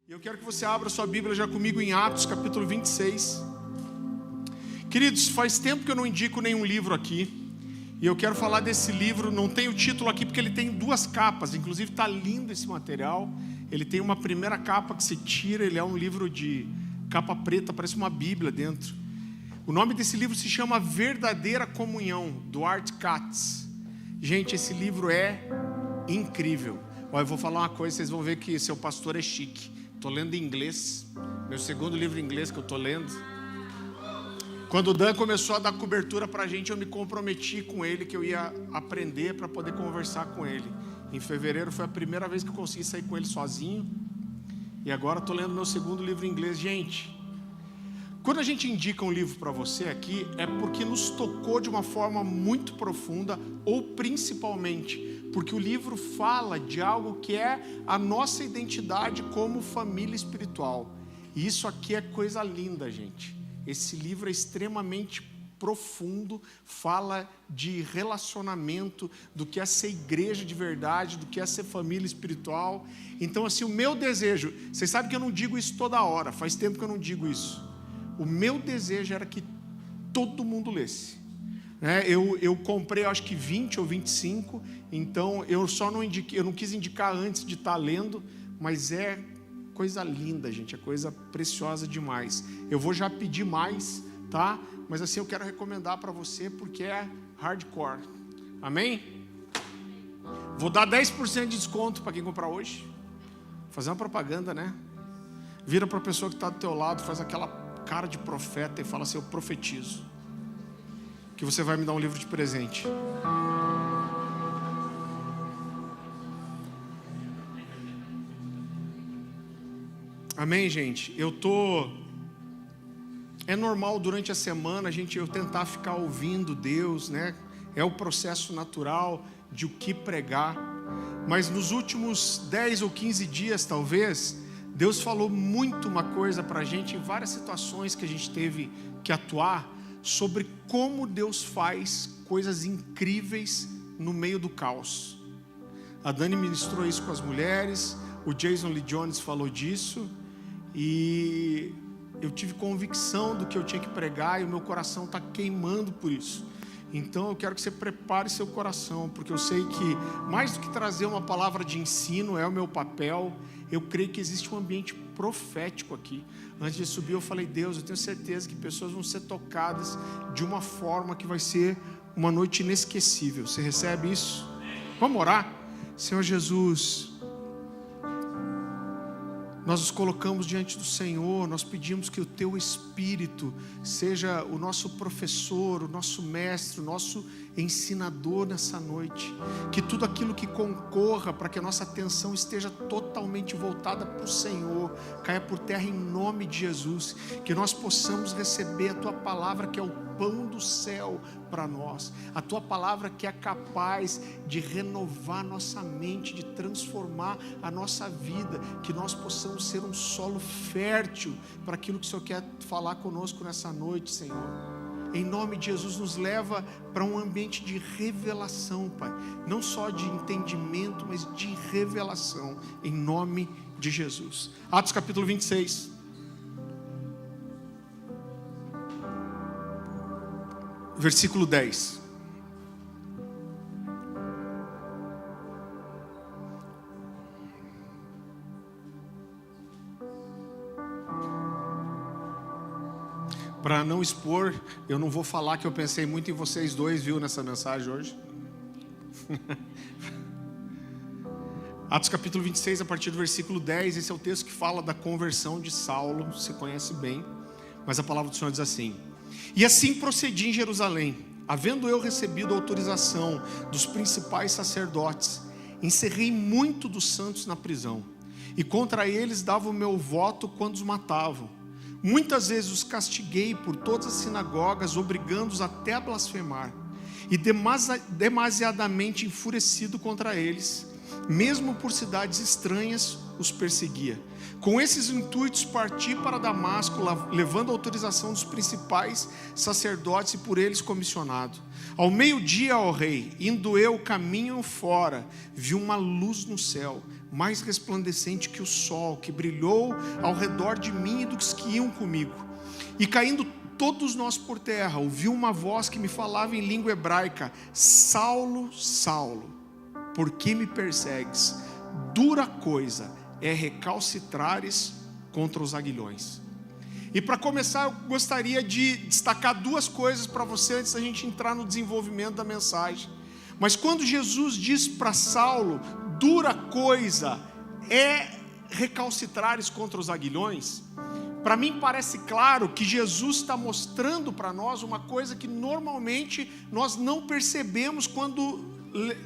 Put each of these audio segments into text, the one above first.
E eu quero que você abra sua Bíblia já comigo em Atos, capítulo 26. Queridos, faz tempo que eu não indico nenhum livro aqui. E eu quero falar desse livro, não tem o título aqui porque ele tem duas capas. Inclusive está lindo esse material. Ele tem uma primeira capa que se tira, ele é um livro de capa preta, parece uma Bíblia dentro. O nome desse livro se chama Verdadeira Comunhão, do Art Katz. Gente, esse livro é incrível. Olha, eu vou falar uma coisa, vocês vão ver que seu pastor é chique. Estou lendo em inglês, meu segundo livro em inglês que eu estou lendo. Quando o Dan começou a dar cobertura para a gente, eu me comprometi com ele que eu ia aprender para poder conversar com ele. Em fevereiro foi a primeira vez que eu consegui sair com ele sozinho. E agora estou lendo meu segundo livro em inglês. Gente, quando a gente indica um livro para você aqui, é porque nos tocou de uma forma muito profunda, ou principalmente porque o livro fala de algo que é a nossa identidade como família espiritual. E isso aqui é coisa linda, gente. Esse livro é extremamente profundo, fala de relacionamento, do que é ser igreja de verdade, do que é ser família espiritual. Então, assim, o meu desejo, vocês sabem que eu não digo isso toda hora, faz tempo que eu não digo isso. O meu desejo era que todo mundo lesse. Eu comprei, acho que 20 ou 25, então eu não quis indicar antes de estar lendo, mas é coisa linda, gente, é coisa preciosa demais. Eu vou já pedir mais, tá? Mas assim, eu quero recomendar para você porque é hardcore. Amém? Vou dar 10% de desconto para quem comprar hoje. Fazer uma propaganda, né? Vira para a pessoa que está do teu lado, faz aquela cara de profeta e fala assim: eu profetizo que você vai me dar um livro de presente. Amém, gente? É normal durante a semana eu tentar ficar ouvindo Deus, né? É o processo natural de o que pregar. Mas nos últimos 10 ou 15 dias, talvez, Deus falou muito uma coisa para a gente em várias situações que a gente teve que atuar, sobre como Deus faz coisas incríveis no meio do caos. A Dani ministrou isso com as mulheres, o Jason Lee Jones falou disso, e eu tive convicção do que eu tinha que pregar, e o meu coração está queimando por isso. Então eu quero que você prepare seu coração, porque eu sei que mais do que trazer uma palavra de ensino, é o meu papel. Eu creio que existe um ambiente profético aqui. Antes de subir eu falei: Deus, eu tenho certeza que pessoas vão ser tocadas de uma forma que vai ser uma noite inesquecível. Você recebe isso? Vamos orar? Senhor Jesus, nós nos colocamos diante do Senhor, nós pedimos que o Teu Espírito seja o nosso professor, o nosso mestre, o nosso ensinador nessa noite. Que tudo aquilo que concorra para que a nossa atenção esteja totalmente voltada para o Senhor, caia por terra em nome de Jesus. Que nós possamos receber a Tua palavra, que é o pão do céu para nós. A Tua palavra que é capaz de renovar nossa mente, de transformar a nossa vida. Que nós possamos ser um solo fértil para aquilo que o Senhor quer falar conosco nessa noite, Senhor. Em nome de Jesus, nos leva para um ambiente de revelação, Pai. Não só de entendimento, mas de revelação. Em nome de Jesus. Atos capítulo 26. Versículo 10. Para não expor, eu não vou falar que eu pensei muito em vocês dois, viu, nessa mensagem hoje. Atos capítulo 26, a partir do versículo 10, esse é o texto que fala da conversão de Saulo, você conhece bem, mas a palavra do Senhor diz assim: e assim procedi em Jerusalém, havendo eu recebido autorização dos principais sacerdotes, encerrei muito dos santos na prisão, e contra eles dava o meu voto quando os matavam. Muitas vezes os castiguei por todas as sinagogas, obrigando-os até a blasfemar, e demasiadamente enfurecido contra eles, mesmo por cidades estranhas, os perseguia. Com esses intuitos parti para Damasco, levando a autorização dos principais sacerdotes e por eles comissionado. Ao meio-dia, ó rei, indo eu caminho fora, vi uma luz no céu, mais resplandecente que o sol, que brilhou ao redor de mim e dos que iam comigo. E caindo todos nós por terra, ouvi uma voz que me falava em língua hebraica: Saulo, Saulo, por que me persegues? Dura coisa é recalcitrares contra os aguilhões. E para começar, eu gostaria de destacar duas coisas para você antes da gente entrar no desenvolvimento da mensagem. Mas quando Jesus diz para Saulo: dura coisa é recalcitrares contra os aguilhões, para mim parece claro que Jesus está mostrando para nós uma coisa que normalmente nós não percebemos quando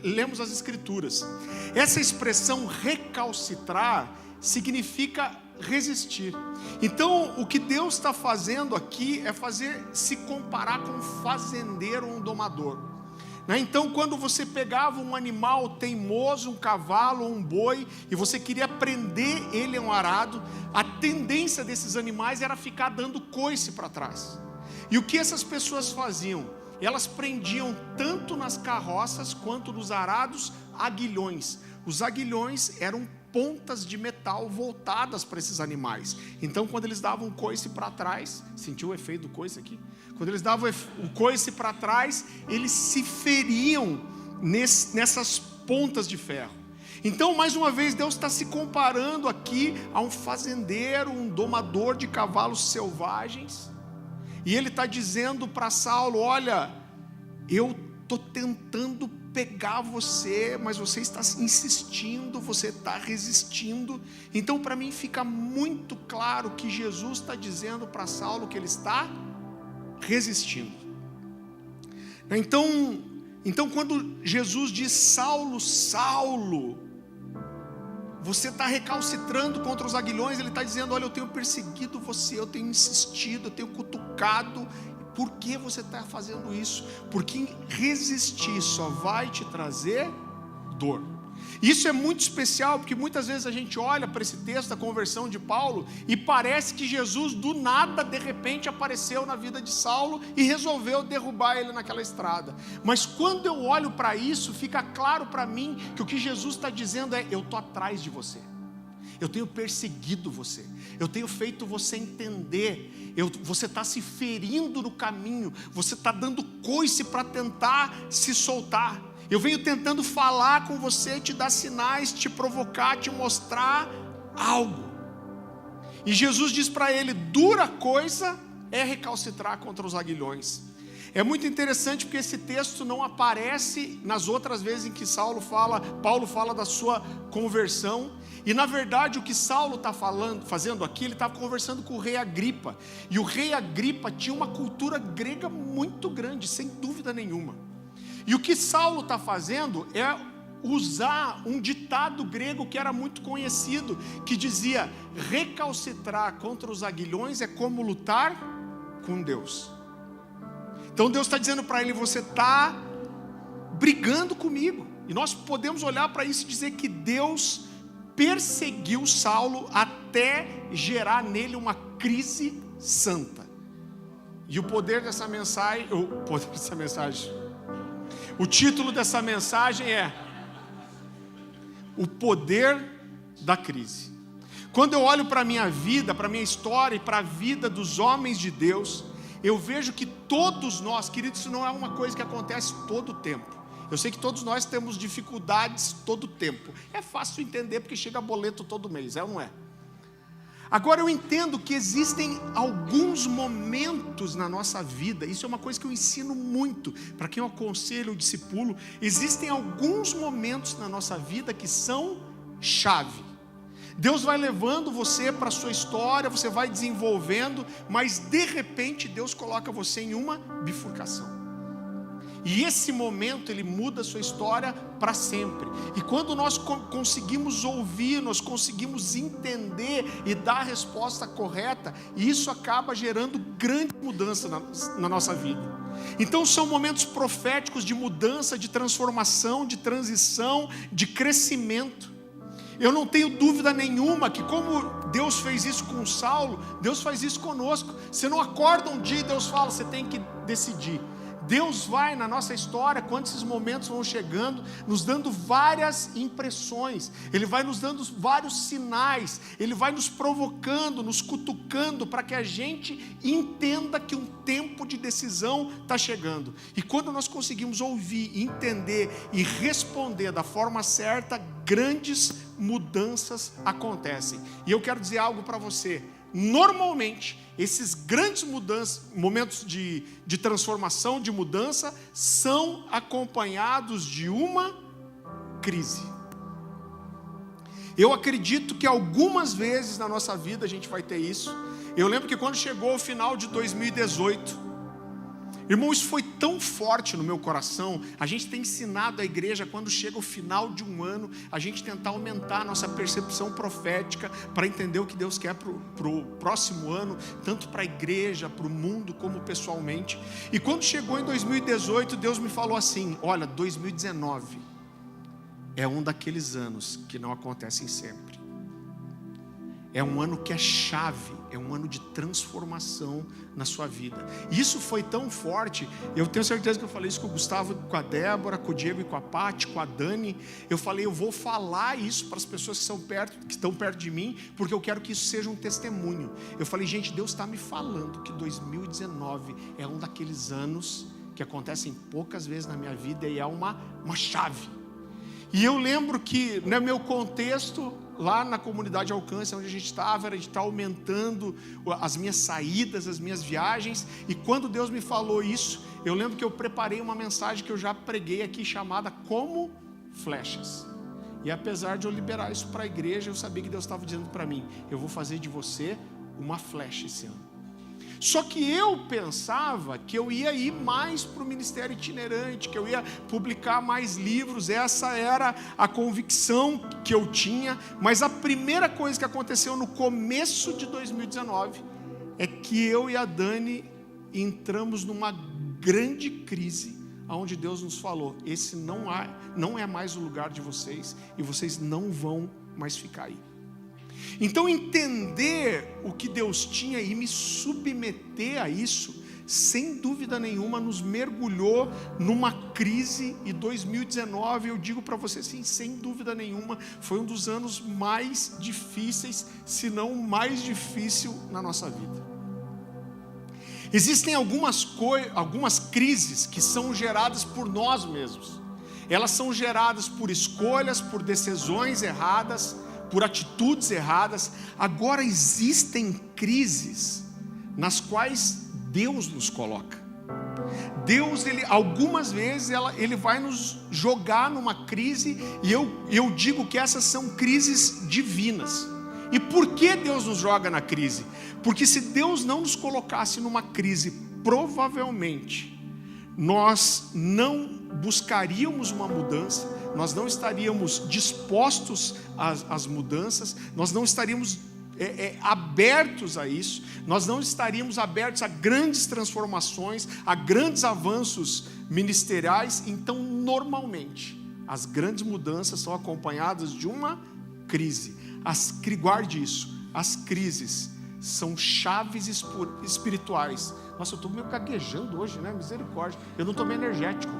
lemos as Escrituras. Essa expressão recalcitrar significa resistir. Então o que Deus está fazendo aqui é se comparar com um fazendeiro ou um domador. Então quando você pegava um animal teimoso, um cavalo ou um boi, e você queria prender ele a um arado, a tendência desses animais era ficar dando coice para trás. E o que essas pessoas faziam? Elas prendiam tanto nas carroças quanto nos arados aguilhões. Os aguilhões eram pontas de metal voltadas para esses animais. Então quando eles davam coice para trás, sentiu o efeito do coice aqui? Quando eles davam o coice para trás, eles se feriam nessas pontas de ferro. Então mais uma vez Deus está se comparando aqui a um fazendeiro, um domador de cavalos selvagens. E Ele está dizendo para Saulo: olha, eu estou tentando pegar você, mas você está insistindo, você está resistindo. Então para mim fica muito claro que Jesus está dizendo para Saulo que ele está resistindo. Então quando Jesus diz: Saulo, Saulo, você está recalcitrando contra os aguilhões, ele está dizendo: olha, eu tenho perseguido você, eu tenho insistido, eu tenho cutucado. Por que você está fazendo isso? Porque resistir só vai te trazer dor. Isso é muito especial, porque muitas vezes a gente olha para esse texto da conversão de Paulo e parece que Jesus do nada, de repente, apareceu na vida de Saulo e resolveu derrubar ele naquela estrada. Mas quando eu olho para isso, fica claro para mim que o que Jesus está dizendo é: eu estou atrás de você, eu tenho perseguido você, eu tenho feito você entender, você está se ferindo no caminho, você está dando coice para tentar se soltar. Eu venho tentando falar com você, te dar sinais, te provocar, te mostrar algo. E Jesus diz para ele: dura coisa é recalcitrar contra os aguilhões. É muito interessante porque esse texto não aparece nas outras vezes em que Paulo fala da sua conversão. E na verdade o que Saulo está fazendo aqui, ele estava conversando com o rei Agripa. E o rei Agripa tinha uma cultura grega muito grande, sem dúvida nenhuma. E o que Saulo está fazendo é usar um ditado grego que era muito conhecido, que dizia: recalcitrar contra os aguilhões é como lutar com Deus. Então Deus está dizendo para ele: você está brigando comigo. E nós podemos olhar para isso e dizer que Deus perseguiu Saulo até gerar nele uma crise santa. E o título dessa mensagem é O Poder da Crise. Quando eu olho para a minha vida, para a minha história e para a vida dos homens de Deus, eu vejo que todos nós, queridos, isso não é uma coisa que acontece todo o tempo. Eu sei que todos nós temos dificuldades todo o tempo. É fácil entender porque chega boleto todo mês, é ou não é? Agora eu entendo que existem alguns momentos na nossa vida, isso é uma coisa que eu ensino muito, para quem eu aconselho, eu discipulo. Existem alguns momentos na nossa vida que são chave. Deus vai levando você para a sua história, você vai desenvolvendo, mas de repente Deus coloca você em uma bifurcação. E esse momento ele muda a sua história para sempre. E quando nós conseguimos ouvir, nós conseguimos entender e dar a resposta correta, isso acaba gerando grande mudança na nossa vida. Então são momentos proféticos de mudança, de transformação, de transição, de crescimento. Eu não tenho dúvida nenhuma que como Deus fez isso com Saulo, Deus faz isso conosco. Você não acorda um dia e Deus fala: você tem que decidir. Deus vai na nossa história, quando esses momentos vão chegando, nos dando várias impressões, Ele vai nos dando vários sinais, Ele vai nos provocando, nos cutucando, para que a gente entenda que um tempo de decisão está chegando. E quando nós conseguimos ouvir, entender e responder da forma certa, grandes mudanças acontecem. E eu quero dizer algo para você. Normalmente, esses grandes momentos de transformação, de mudança, são acompanhados de uma crise. Eu acredito que algumas vezes na nossa vida a gente vai ter isso. Eu lembro que quando chegou o final de 2018, irmão, isso foi tão forte no meu coração. A gente tem ensinado a igreja, quando chega o final de um ano, a gente tentar aumentar a nossa percepção profética, para entender o que Deus quer para o próximo ano, tanto para a igreja, para o mundo, como pessoalmente. E quando chegou em 2018, Deus me falou assim: olha, 2019 é um daqueles anos que não acontecem sempre. É um ano que é chave, é um ano de transformação na sua vida. E isso foi tão forte, eu tenho certeza que eu falei isso com o Gustavo, com a Débora, com o Diego e com a Paty, com a Dani. Eu falei, eu vou falar isso para as pessoas que estão perto de mim, porque eu quero que isso seja um testemunho. Eu falei, gente, Deus está me falando que 2019 é um daqueles anos que acontecem poucas vezes na minha vida e é uma chave. E eu lembro que, no meu contexto, lá na comunidade Alcance, onde a gente estava, era de estar aumentando as minhas saídas, as minhas viagens. E quando Deus me falou isso, eu lembro que eu preparei uma mensagem que eu já preguei aqui, chamada Como Flechas. E apesar de eu liberar isso para a igreja, eu sabia que Deus estava dizendo para mim: eu vou fazer de você uma flecha esse ano. Só que eu pensava que eu ia ir mais para o ministério itinerante, que eu ia publicar mais livros. Essa era a convicção que eu tinha. Mas a primeira coisa que aconteceu no começo de 2019 é que eu e a Dani entramos numa grande crise, onde Deus nos falou: esse não é mais o lugar de vocês, e vocês não vão mais ficar aí. Então, entender o que Deus tinha e me submeter a isso, sem dúvida nenhuma, nos mergulhou numa crise. E 2019, eu digo para você assim, sem dúvida nenhuma, foi um dos anos mais difíceis, se não o mais difícil na nossa vida. Existem algumas crises que são geradas por nós mesmos. Elas são geradas por escolhas, por decisões erradas, por atitudes erradas. Agora, existem crises nas quais Deus nos coloca. Deus, algumas vezes, Ele vai nos jogar numa crise, e eu digo que essas são crises divinas. E por que Deus nos joga na crise? Porque se Deus não nos colocasse numa crise, provavelmente nós não buscaríamos uma mudança, nós não estaríamos dispostos às mudanças, nós não estaríamos abertos a isso, nós não estaríamos abertos a grandes transformações, a grandes avanços ministeriais. Então, normalmente, as grandes mudanças são acompanhadas de uma crise. Guarde isso, as crises são chaves espirituais. Nossa, eu estou meio gaguejando hoje, né? Misericórdia, eu não estou meio energético.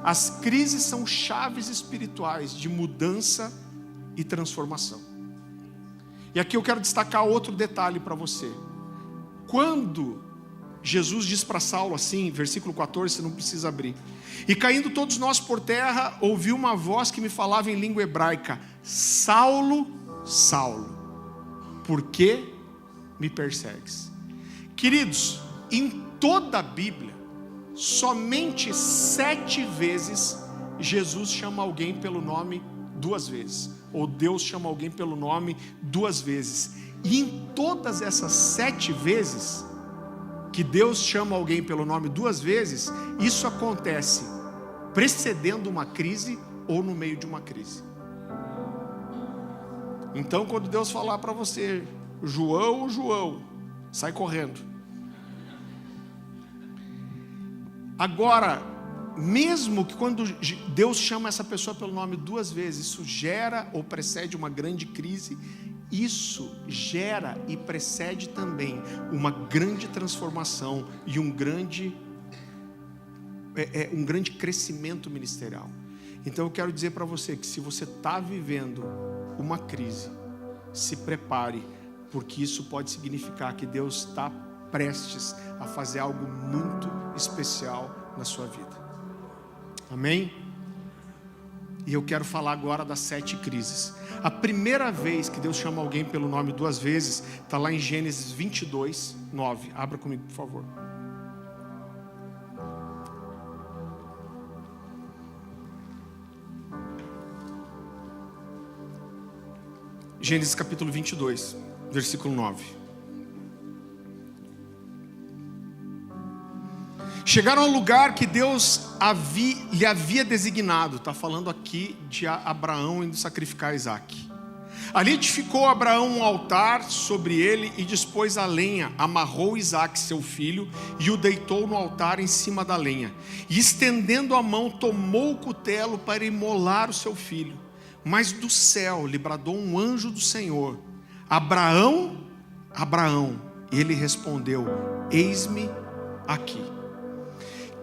As crises são chaves espirituais de mudança e transformação. E aqui eu quero destacar outro detalhe para você. Quando Jesus diz para Saulo assim, versículo 14, você não precisa abrir: e caindo todos nós por terra, ouvi uma voz que me falava em língua hebraica: Saulo, Saulo, por que me persegues? Queridos, em toda a Bíblia, somente 7 vezes Jesus chama alguém pelo nome 2 vezes, ou Deus chama alguém pelo nome 2 vezes. E em todas essas 7 vezes que Deus chama alguém pelo nome 2 vezes, isso acontece precedendo uma crise ou no meio de uma crise. Então, quando Deus falar para você: João, João, sai correndo. Agora, mesmo que quando Deus chama essa pessoa pelo nome 2 vezes, isso gera ou precede uma grande crise, isso gera e precede também uma grande transformação e um grande um grande crescimento ministerial. Então eu quero dizer para você que se você está vivendo uma crise, se prepare, porque isso pode significar que Deus está prestes a fazer algo muito especial na sua vida. Amém? E eu quero falar agora das 7 crises. A primeira vez que Deus chama alguém pelo nome 2 vezes, está lá em Gênesis 22, 9. Abra comigo, por favor. Gênesis capítulo 22, versículo 9. Chegaram ao lugar que Deus lhe havia designado. Está falando aqui de Abraão indo sacrificar Isaac. Ali edificou Abraão um altar sobre ele e dispôs a lenha. Amarrou Isaac, seu filho, e o deitou no altar em cima da lenha. E estendendo a mão, tomou o cutelo para imolar o seu filho. Mas do céu lhe bradou um anjo do Senhor: Abraão, Abraão. E ele respondeu: eis-me aqui.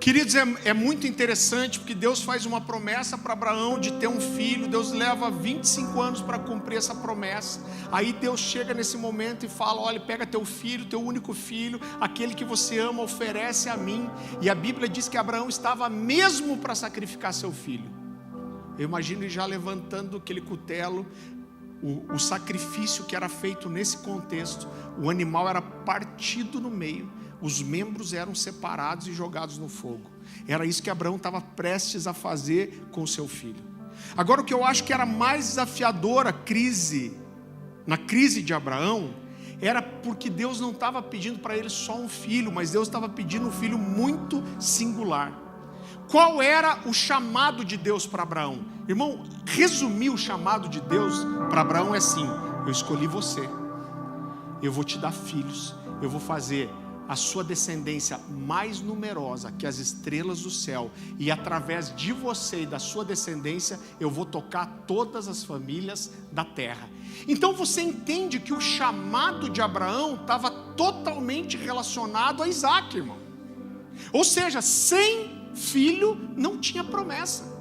Queridos, é muito interessante, porque Deus faz uma promessa para Abraão de ter um filho. Deus leva 25 anos para cumprir essa promessa. Aí Deus chega nesse momento e fala: olha, pega teu filho, teu único filho, aquele que você ama, oferece a mim. E a Bíblia diz que Abraão estava mesmo para sacrificar seu filho. Eu imagino ele já levantando aquele cutelo. O sacrifício que era feito nesse contexto, o animal era partido no meio, os membros eram separados e jogados no fogo. Era isso que Abraão estava prestes a fazer com o seu filho. Agora, o que eu acho que era mais desafiador na crise de Abraão, era porque Deus não estava pedindo para ele só um filho, mas Deus estava pedindo um filho muito singular. Qual era o chamado de Deus para Abraão? Irmão, resumir o chamado de Deus para Abraão é assim: eu escolhi você, eu vou te dar filhos, eu vou fazer a sua descendência mais numerosa que as estrelas do céu, e através de você e da sua descendência eu vou tocar todas as famílias da terra. Então você entende que o chamado de Abraão estava totalmente relacionado a Isaac, irmão. Ou seja, sem filho não tinha promessa.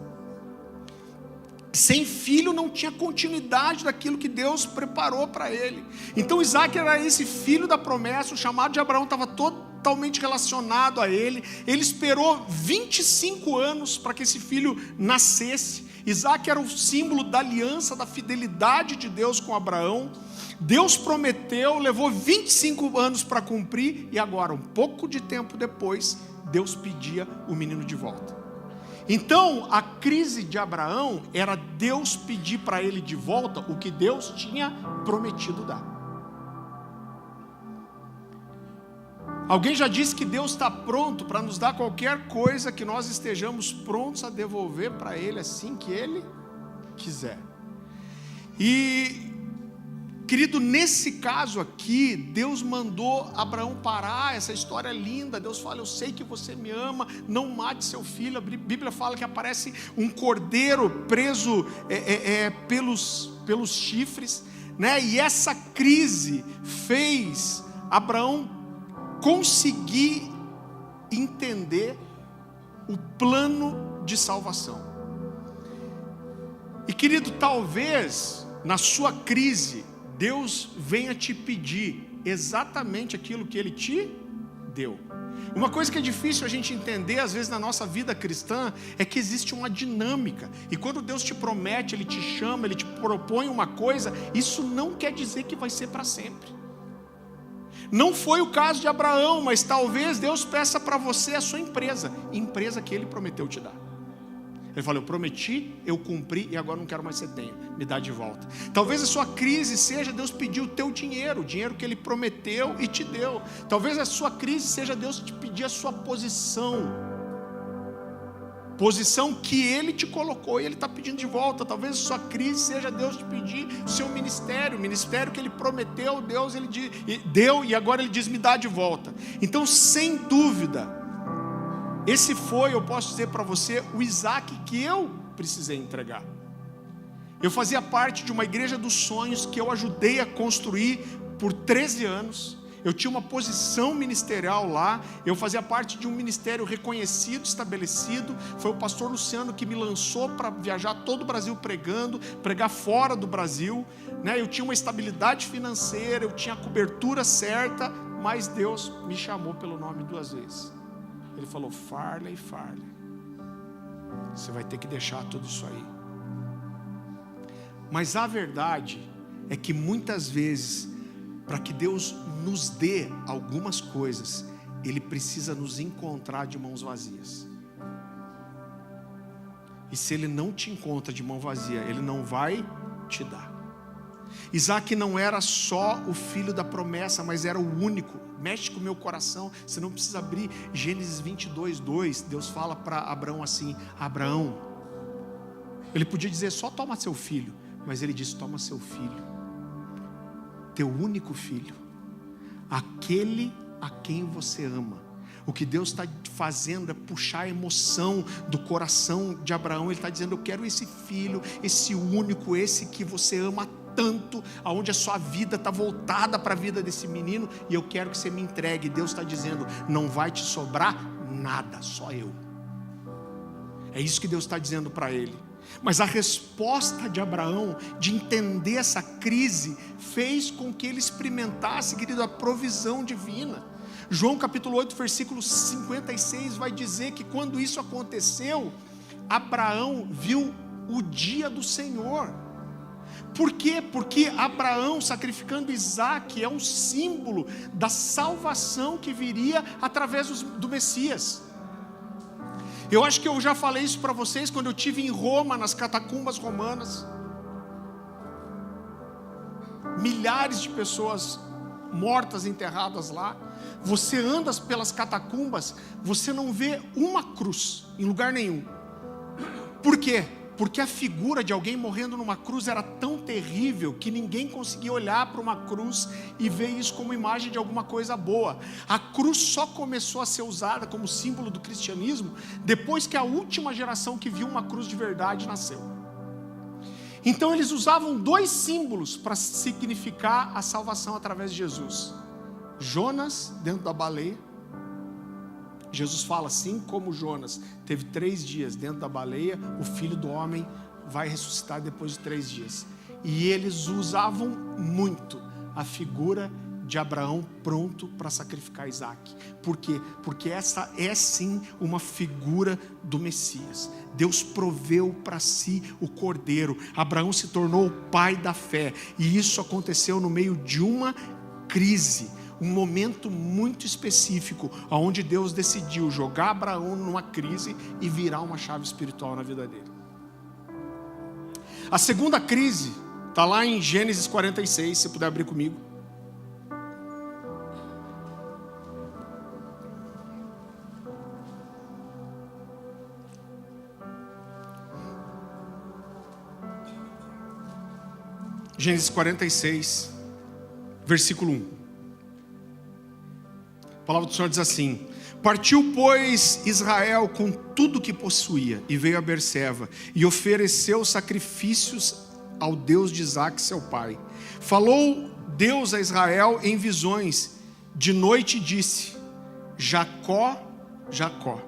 Sem filho não tinha continuidade daquilo que Deus preparou para ele. Então Isaac era esse filho da promessa. O chamado de Abraão estava totalmente relacionado a ele. Ele esperou 25 anos para que esse filho nascesse. Isaac era o símbolo da aliança, da fidelidade de Deus com Abraão. Deus prometeu, levou 25 anos para cumprir, e agora, um pouco de tempo depois, Deus pedia o menino de volta. Então, a crise de Abraão era Deus pedir para ele de volta o que Deus tinha prometido dar. Alguém já disse que Deus está pronto para nos dar qualquer coisa que nós estejamos prontos a devolver para Ele assim que Ele quiser. E, querido, nesse caso aqui, Deus mandou Abraão parar. Essa história é linda. Deus fala: eu sei que você me ama, não mate seu filho. A Bíblia fala que aparece um cordeiro preso pelos chifres, né? E essa crise fez Abraão conseguir entender o plano de salvação. E, querido, talvez na sua crise Deus venha te pedir exatamente aquilo que Ele te deu. Uma coisa que é difícil a gente entender às vezes na nossa vida cristã é que existe uma dinâmica. E quando Deus te promete, Ele te chama, Ele te propõe uma coisa, isso não quer dizer que vai ser para sempre. Não foi o caso de Abraão, mas talvez Deus peça para você a sua empresa que Ele prometeu te dar. Ele falou: eu prometi, eu cumpri, e agora não quero mais que você tenha, me dá de volta. Talvez a sua crise seja Deus pedir o teu dinheiro, o dinheiro que Ele prometeu e te deu. Talvez a sua crise seja Deus te pedir a sua posição que Ele te colocou e Ele está pedindo de volta. Talvez a sua crise seja Deus te pedir o seu ministério, o ministério que Ele prometeu, Deus Ele deu, e agora Ele diz: me dá de volta. Então, sem dúvida, esse foi, eu posso dizer para você, o Isaac que eu precisei entregar. Eu fazia parte de uma igreja dos sonhos que eu ajudei a construir por 13 anos. eu tinha uma posição ministerial lá, eu fazia parte de um ministério reconhecido, estabelecido. Foi o pastor Luciano que me lançou para viajar todo o Brasil pregando, pregar fora do Brasil, né? Eu tinha uma estabilidade financeira, eu tinha a cobertura certa, mas Deus me chamou pelo nome 2 vezes. Ele falou: Farley, você vai ter que deixar tudo isso aí. Mas a verdade é que muitas vezes, para que Deus nos dê algumas coisas, Ele precisa nos encontrar de mãos vazias. E se Ele não te encontra de mão vazia, Ele não vai te dar. Isaac não era só o filho da promessa, mas era o único. Mexe com o meu coração. Você não precisa abrir Gênesis 22:2. Deus fala para Abraão assim: Abraão. Ele podia dizer só toma seu filho, mas ele disse: toma seu filho, teu único filho, aquele a quem você ama. O que Deus está fazendo é puxar a emoção do coração de Abraão. Ele está dizendo: eu quero esse filho, esse único, esse que você ama tanto, aonde a sua vida está voltada para a vida desse menino, e eu quero que você me entregue. Deus está dizendo: não vai te sobrar nada, só eu. É isso que Deus está dizendo para ele. Mas a resposta de Abraão, de entender essa crise, fez com que ele experimentasse, querido, a provisão divina. João capítulo 8, versículo 56 vai dizer que quando isso aconteceu, Abraão viu o dia do Senhor. Por quê? Porque Abraão sacrificando Isaac é um símbolo da salvação que viria através do Messias. Eu acho que eu já falei isso para vocês quando eu estive em Roma, nas catacumbas romanas. Milhares de pessoas mortas, enterradas lá. Você anda pelas catacumbas, você não vê uma cruz em lugar nenhum. Por quê? Porque a figura de alguém morrendo numa cruz era tão terrível que ninguém conseguia olhar para uma cruz e ver isso como imagem de alguma coisa boa. A cruz só começou a ser usada como símbolo do cristianismo depois que a última geração que viu uma cruz de verdade nasceu. Então eles usavam 2 símbolos para significar a salvação através de Jesus: Jonas dentro da baleia. Jesus fala: assim como Jonas teve 3 dias dentro da baleia, o Filho do Homem vai ressuscitar depois de 3 dias. E eles usavam muito a figura de Abraão pronto para sacrificar Isaac. Por quê? Porque essa é sim uma figura do Messias. Deus proveu para si o cordeiro. Abraão se tornou o pai da fé. E isso aconteceu no meio de uma crise. Um momento muito específico, onde Deus decidiu jogar Abraão numa crise e virar uma chave espiritual na vida dele. A segunda crise está lá em Gênesis 46, se puder abrir comigo. Gênesis 46, versículo 1. A palavra do Senhor diz assim: partiu, pois, Israel com tudo que possuía, e veio a Berseba, e ofereceu sacrifícios ao Deus de Isaac, seu pai. Falou Deus a Israel em visões, de noite disse: Jacó, Jacó.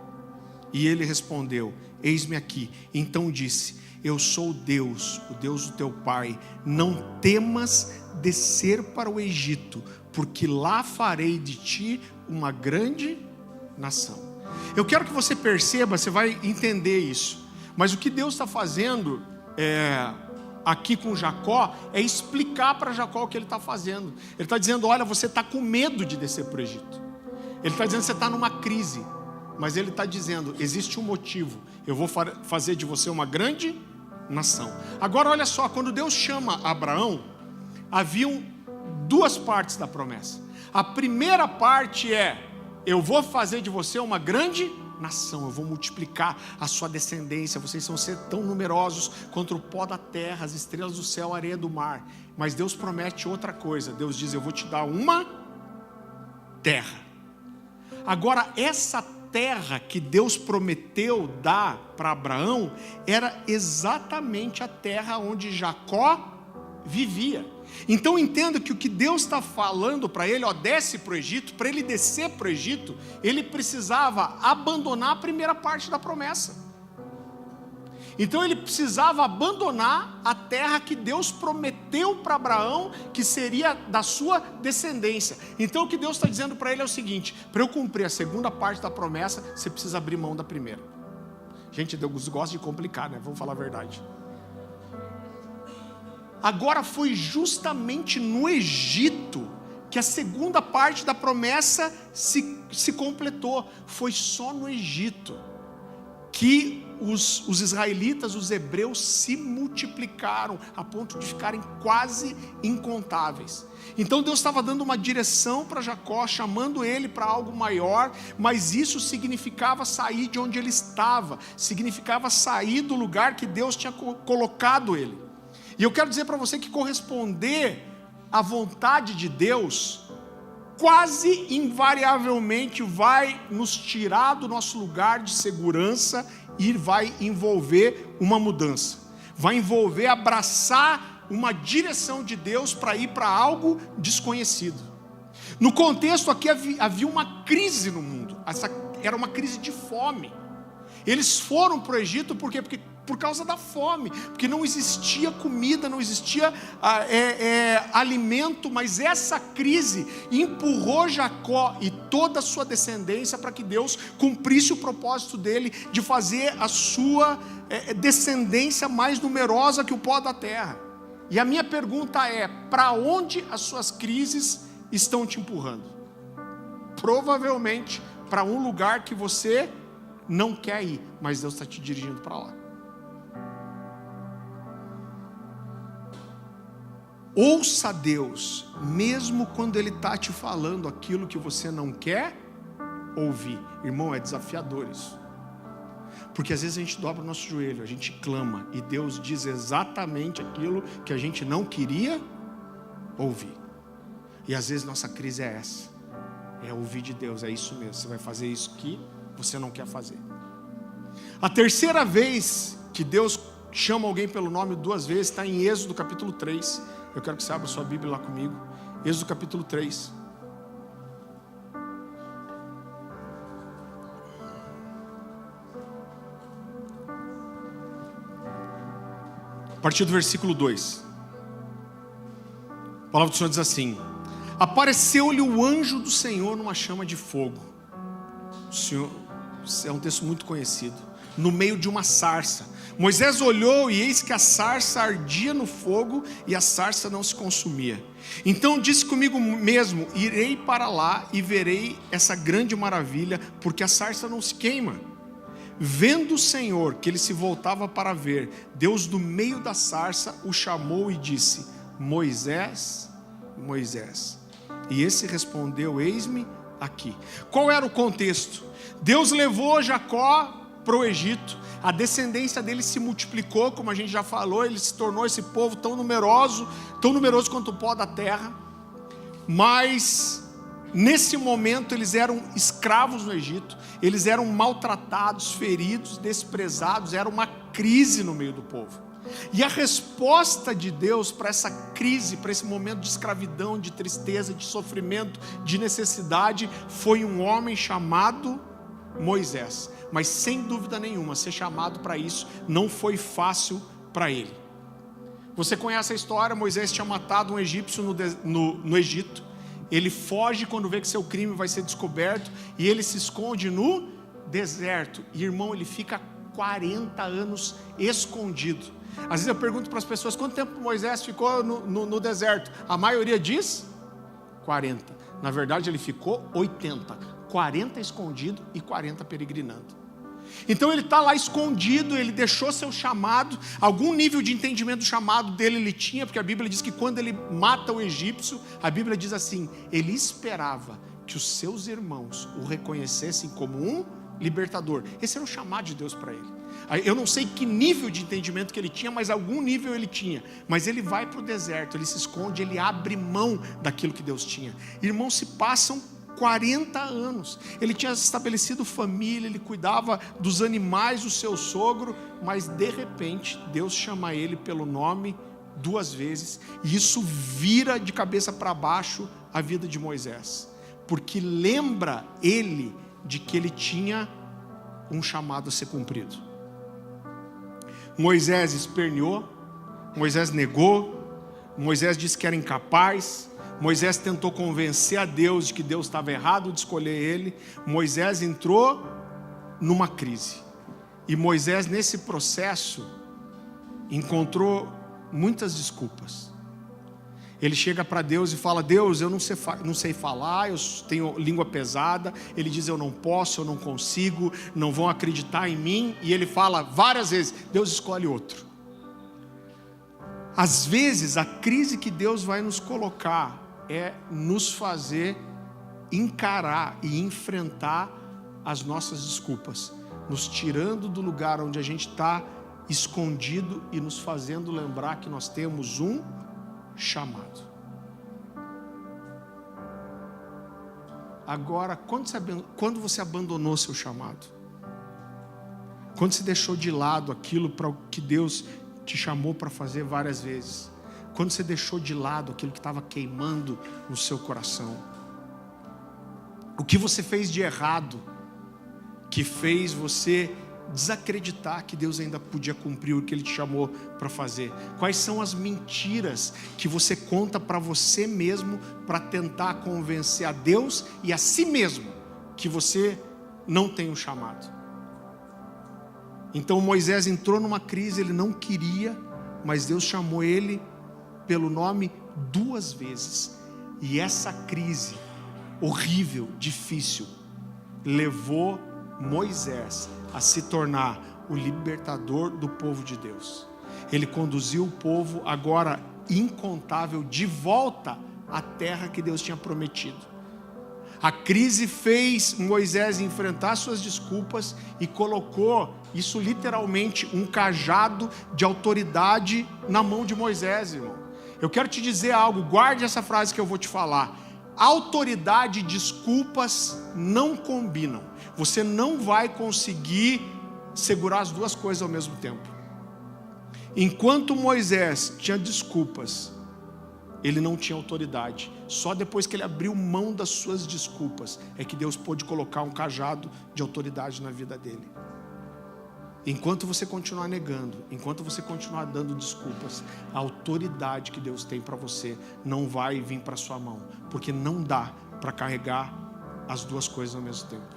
E ele respondeu: eis-me aqui. Então disse: eu sou Deus, o Deus do teu pai. Não temas descer para o Egito, porque lá farei de ti uma grande nação. Eu quero que você perceba, você vai entender isso. Mas o que Deus está fazendo aqui com Jacó é explicar para Jacó o que ele está fazendo. Ele está dizendo: olha, você está com medo de descer para o Egito. Ele está dizendo que você está numa crise. Mas ele está dizendo: existe um motivo. Eu vou fazer de você uma grande nação. Agora olha só, quando Deus chama Abraão, haviam 2 partes da promessa. A primeira parte é: eu vou fazer de você uma grande nação, eu vou multiplicar a sua descendência, vocês vão ser tão numerosos quanto o pó da terra, as estrelas do céu, a areia do mar. Mas Deus promete outra coisa. Deus diz: eu vou te dar uma terra. Agora, essa terra que Deus prometeu dar para Abraão era exatamente a terra onde Jacó vivia. Então entenda que o que Deus está falando para ele, desce para o Egito. Para ele descer para o Egito, ele precisava abandonar a primeira parte da promessa. Então ele precisava abandonar a terra que Deus prometeu para Abraão, que seria da sua descendência. Então o que Deus está dizendo para ele é o seguinte: para eu cumprir a segunda parte da promessa, você precisa abrir mão da primeira. Gente, Deus gosta de complicar, né? Vamos falar a verdade. Agora foi justamente no Egito que a segunda parte da promessa se completou. Foi só no Egito que os israelitas, os hebreus, se multiplicaram a ponto de ficarem quase incontáveis. Então Deus estava dando uma direção para Jacó, chamando ele para algo maior, mas isso significava sair de onde ele estava, significava sair do lugar que Deus tinha colocado ele. E eu quero dizer para você que corresponder à vontade de Deus quase invariavelmente vai nos tirar do nosso lugar de segurança e vai envolver uma mudança, vai envolver abraçar uma direção de Deus para ir para algo desconhecido. No contexto aqui havia uma crise no mundo, essa era uma crise de fome. Eles foram para o Egito porque por causa da fome, porque não existia comida, não existia alimento, mas essa crise empurrou Jacó e toda a sua descendência para que Deus cumprisse o propósito dele de fazer a sua descendência mais numerosa que o pó da terra. E a minha pergunta é: para onde as suas crises estão te empurrando? Provavelmente para um lugar que você não quer ir, mas Deus está te dirigindo para lá. Ouça Deus, mesmo quando Ele está te falando aquilo que você não quer ouvir. Irmão, é desafiador isso. Porque às vezes a gente dobra o nosso joelho, a gente clama, e Deus diz exatamente aquilo que a gente não queria ouvir. E às vezes nossa crise é essa, é ouvir de Deus, é isso mesmo, você vai fazer isso que você não quer fazer. A terceira vez que Deus chama alguém pelo nome 2 vezes, está em Êxodo capítulo 3. Eu quero que você abra sua Bíblia lá comigo. Êxodo capítulo 3. A partir do versículo 2. A palavra do Senhor diz assim: apareceu-lhe o anjo do Senhor numa chama de fogo. O Senhor, é um texto muito conhecido. No meio de uma sarça. Moisés olhou e eis que a sarça ardia no fogo e a sarça não se consumia. Então disse comigo mesmo: irei para lá e verei essa grande maravilha, porque a sarça não se queima. Vendo o Senhor que ele se voltava para ver, Deus do meio da sarça o chamou e disse: Moisés, Moisés. E esse respondeu: eis-me aqui. Qual era o contexto? Deus levou Jacó para o Egito, a descendência dele se multiplicou, como a gente já falou, ele se tornou esse povo tão numeroso quanto o pó da terra, mas nesse momento eles eram escravos no Egito, eles eram maltratados, feridos, desprezados, era uma crise no meio do povo. E a resposta de Deus para essa crise, para esse momento de escravidão, de tristeza, de sofrimento, de necessidade, foi um homem chamado Moisés. Mas sem dúvida nenhuma, ser chamado para isso não foi fácil para ele. Você conhece a história? Moisés tinha matado um egípcio no Egito. Ele foge quando vê que seu crime vai ser descoberto e ele se esconde no deserto. E irmão, ele fica 40 anos escondido. Às vezes eu pergunto para as pessoas: quanto tempo Moisés ficou no deserto? A maioria diz 40. Na verdade ele ficou 80. 40 escondido e 40 peregrinando. Então ele está lá escondido, ele deixou seu chamado, algum nível de entendimento do chamado dele ele tinha, porque a Bíblia diz que quando ele mata o egípcio, a Bíblia diz assim: ele esperava que os seus irmãos o reconhecessem como um libertador. Esse era o chamado de Deus para ele. Eu não sei que nível de entendimento que ele tinha, mas algum nível ele tinha. Mas ele vai para o deserto, ele se esconde, ele abre mão daquilo que Deus tinha. Irmãos, se passam 40 anos, ele tinha estabelecido família, ele cuidava dos animais do seu sogro, mas de repente Deus chama ele pelo nome 2 vezes, e isso vira de cabeça para baixo a vida de Moisés, porque lembra ele de que ele tinha um chamado a ser cumprido. Moisés esperneou, Moisés negou, Moisés disse que era incapaz, Moisés tentou convencer a Deus de que Deus estava errado de escolher ele. Moisés entrou numa crise, e Moisés nesse processo encontrou muitas desculpas. Ele chega para Deus e fala: Deus, eu não sei falar, eu tenho língua pesada. Ele diz: eu não posso, eu não consigo, não vão acreditar em mim. E ele fala várias vezes: Deus escolhe outro. Às vezes a crise que Deus vai nos colocar é nos fazer encarar e enfrentar as nossas desculpas, nos tirando do lugar onde a gente está escondido e nos fazendo lembrar que nós temos um chamado. Agora, quando você abandonou seu chamado, quando você deixou de lado aquilo para o que Deus te chamou para fazer várias vezes, quando você deixou de lado aquilo que estava queimando no seu coração, o que você fez de errado, que fez você desacreditar que Deus ainda podia cumprir o que Ele te chamou para fazer? Quais são as mentiras que você conta para você mesmo para tentar convencer a Deus e a si mesmo que você não tem um chamado? Então Moisés entrou numa crise, ele não queria, mas Deus chamou ele pelo nome 2 vezes, e essa crise horrível, difícil, levou Moisés a se tornar o libertador do povo de Deus. Ele conduziu o povo, agora incontável, de volta à terra que Deus tinha prometido. A crise fez Moisés enfrentar suas desculpas e colocou, isso literalmente, um cajado de autoridade na mão de Moisés, irmão. Eu quero te dizer algo, guarde essa frase que eu vou te falar. Autoridade e desculpas não combinam. Você não vai conseguir segurar as duas coisas ao mesmo tempo. Enquanto Moisés tinha desculpas, ele não tinha autoridade. Só depois que ele abriu mão das suas desculpas é que Deus pôde colocar um cajado de autoridade na vida dele. Enquanto você continuar negando, enquanto você continuar dando desculpas, a autoridade que Deus tem para você não vai vir para sua mão, porque não dá para carregar as duas coisas ao mesmo tempo.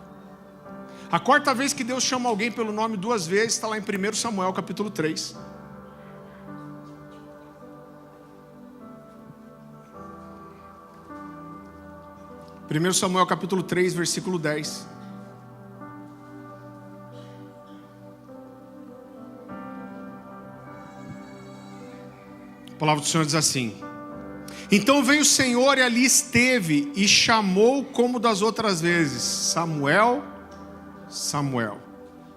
A 4ª vez que Deus chama alguém pelo nome 2 vezes está lá em 1 Samuel capítulo 3. Primeiro Samuel capítulo 3, versículo 10. A palavra do Senhor diz assim: então veio o Senhor e ali esteve e chamou como das outras vezes: Samuel, Samuel.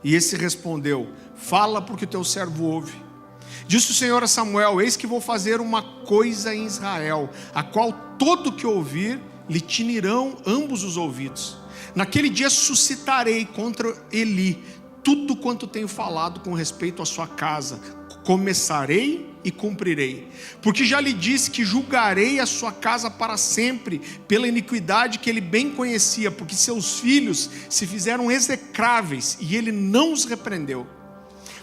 E esse respondeu: fala, porque o teu servo ouve. Disse o Senhor a Samuel: eis que vou fazer uma coisa em Israel, a qual todo que ouvir lhe tinirão ambos os ouvidos. Naquele dia suscitarei contra Eli tudo quanto tenho falado com respeito à sua casa. Começarei e cumprirei, porque já lhe disse que julgarei a sua casa para sempre pela iniquidade que ele bem conhecia, porque seus filhos se fizeram execráveis e ele não os repreendeu.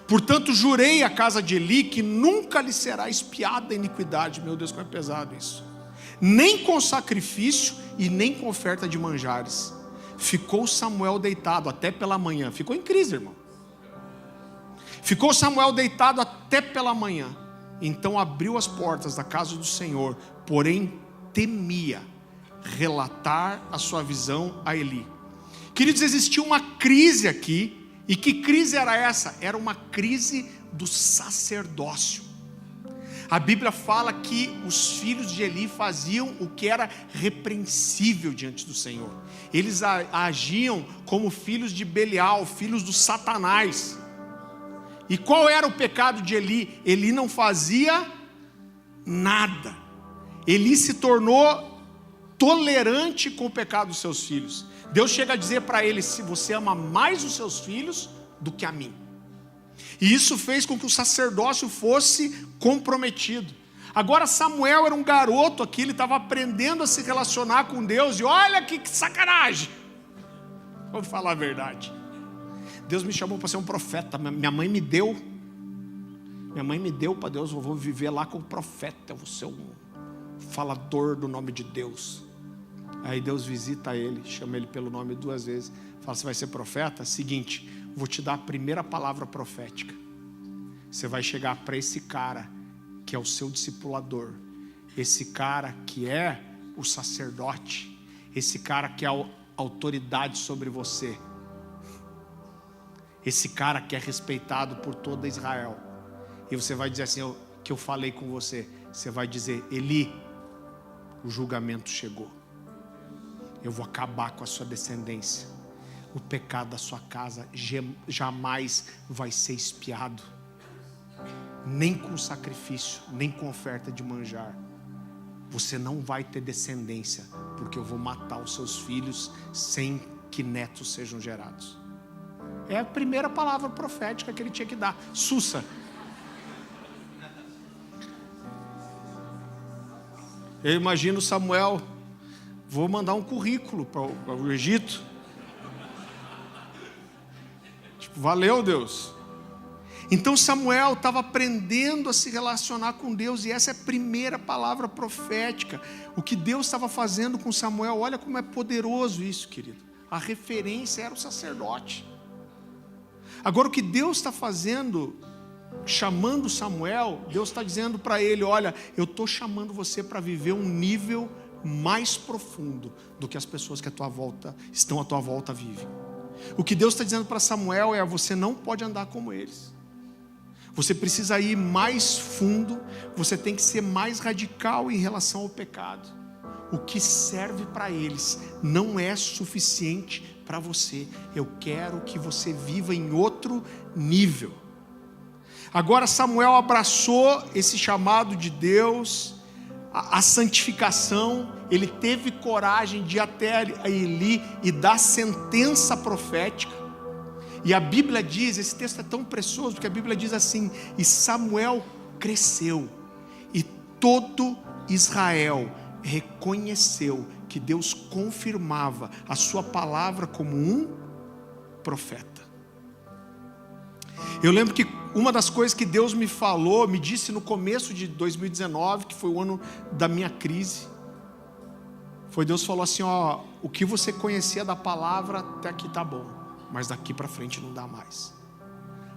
Portanto jurei à casa de Eli que nunca lhe será expiada a iniquidade. Meu Deus, como é pesado isso. Nem com sacrifício e nem com oferta de manjares. Ficou Samuel deitado até pela manhã. Ficou em crise, irmão. Ficou Samuel deitado até pela manhã. Então abriu as portas da casa do Senhor, porém temia relatar a sua visão a Eli. Queridos, existia uma crise aqui. E que crise era essa? Era uma crise do sacerdócio. A Bíblia fala que os filhos de Eli faziam o que era repreensível diante do Senhor. Eles agiam como filhos de Belial, filhos do Satanás. E qual era o pecado de Eli? Eli não fazia nada. Eli se tornou tolerante com o pecado dos seus filhos. Deus chega a dizer para ele: se você ama mais os seus filhos do que a mim. E isso fez com que o sacerdócio fosse comprometido. Agora Samuel era um garoto aqui, ele estava aprendendo a se relacionar com Deus, e olha que sacanagem. Vou falar a verdade. Deus me chamou para ser um profeta. Minha mãe me deu para Deus, eu vou viver lá como profeta, eu vou ser um falador do nome de Deus. Aí Deus visita ele, chama ele pelo nome 2 vezes, fala: você vai ser profeta? Seguinte, vou te dar a primeira palavra profética. Você vai chegar para esse cara que é o seu discipulador, esse cara que é o sacerdote, esse cara que é a autoridade sobre você, esse cara que é respeitado por toda Israel. E você vai dizer assim: que eu falei com você. Você vai dizer: Eli, o julgamento chegou. Eu vou acabar com a sua descendência. O pecado da sua casa jamais vai ser expiado, nem com sacrifício, nem com oferta de manjar. Você não vai ter descendência, porque eu vou matar os seus filhos sem que netos sejam gerados. É a primeira palavra profética que ele tinha que dar. Sussa. Eu imagino Samuel: vou mandar um currículo para o Egito. Tipo, valeu, Deus. Então Samuel estava aprendendo a se relacionar com Deus, e essa é a primeira palavra profética. O que Deus estava fazendo com Samuel, olha como é poderoso isso, querido. A referência era o sacerdote. Agora o que Deus está fazendo, chamando Samuel, Deus está dizendo para ele: olha, eu estou chamando você para viver um nível mais profundo do que as pessoas que estão à tua volta vivem. O que Deus está dizendo para Samuel é: você não pode andar como eles. Você precisa ir mais fundo, você tem que ser mais radical em relação ao pecado. O que serve para eles não é suficiente para você. Eu quero que você viva em outro nível. Agora Samuel abraçou esse chamado de Deus, a santificação. Ele teve coragem de ir até Eli e dar sentença profética. E a Bíblia diz, esse texto é tão precioso, porque a Bíblia diz assim: e Samuel cresceu, e todo Israel reconheceu que Deus confirmava a sua palavra como um profeta. Eu lembro que uma das coisas que Deus me falou, me disse no começo de 2019, que foi o ano da minha crise, foi: Deus falou assim: ó, o que você conhecia da palavra até aqui tá bom, mas daqui para frente não dá mais.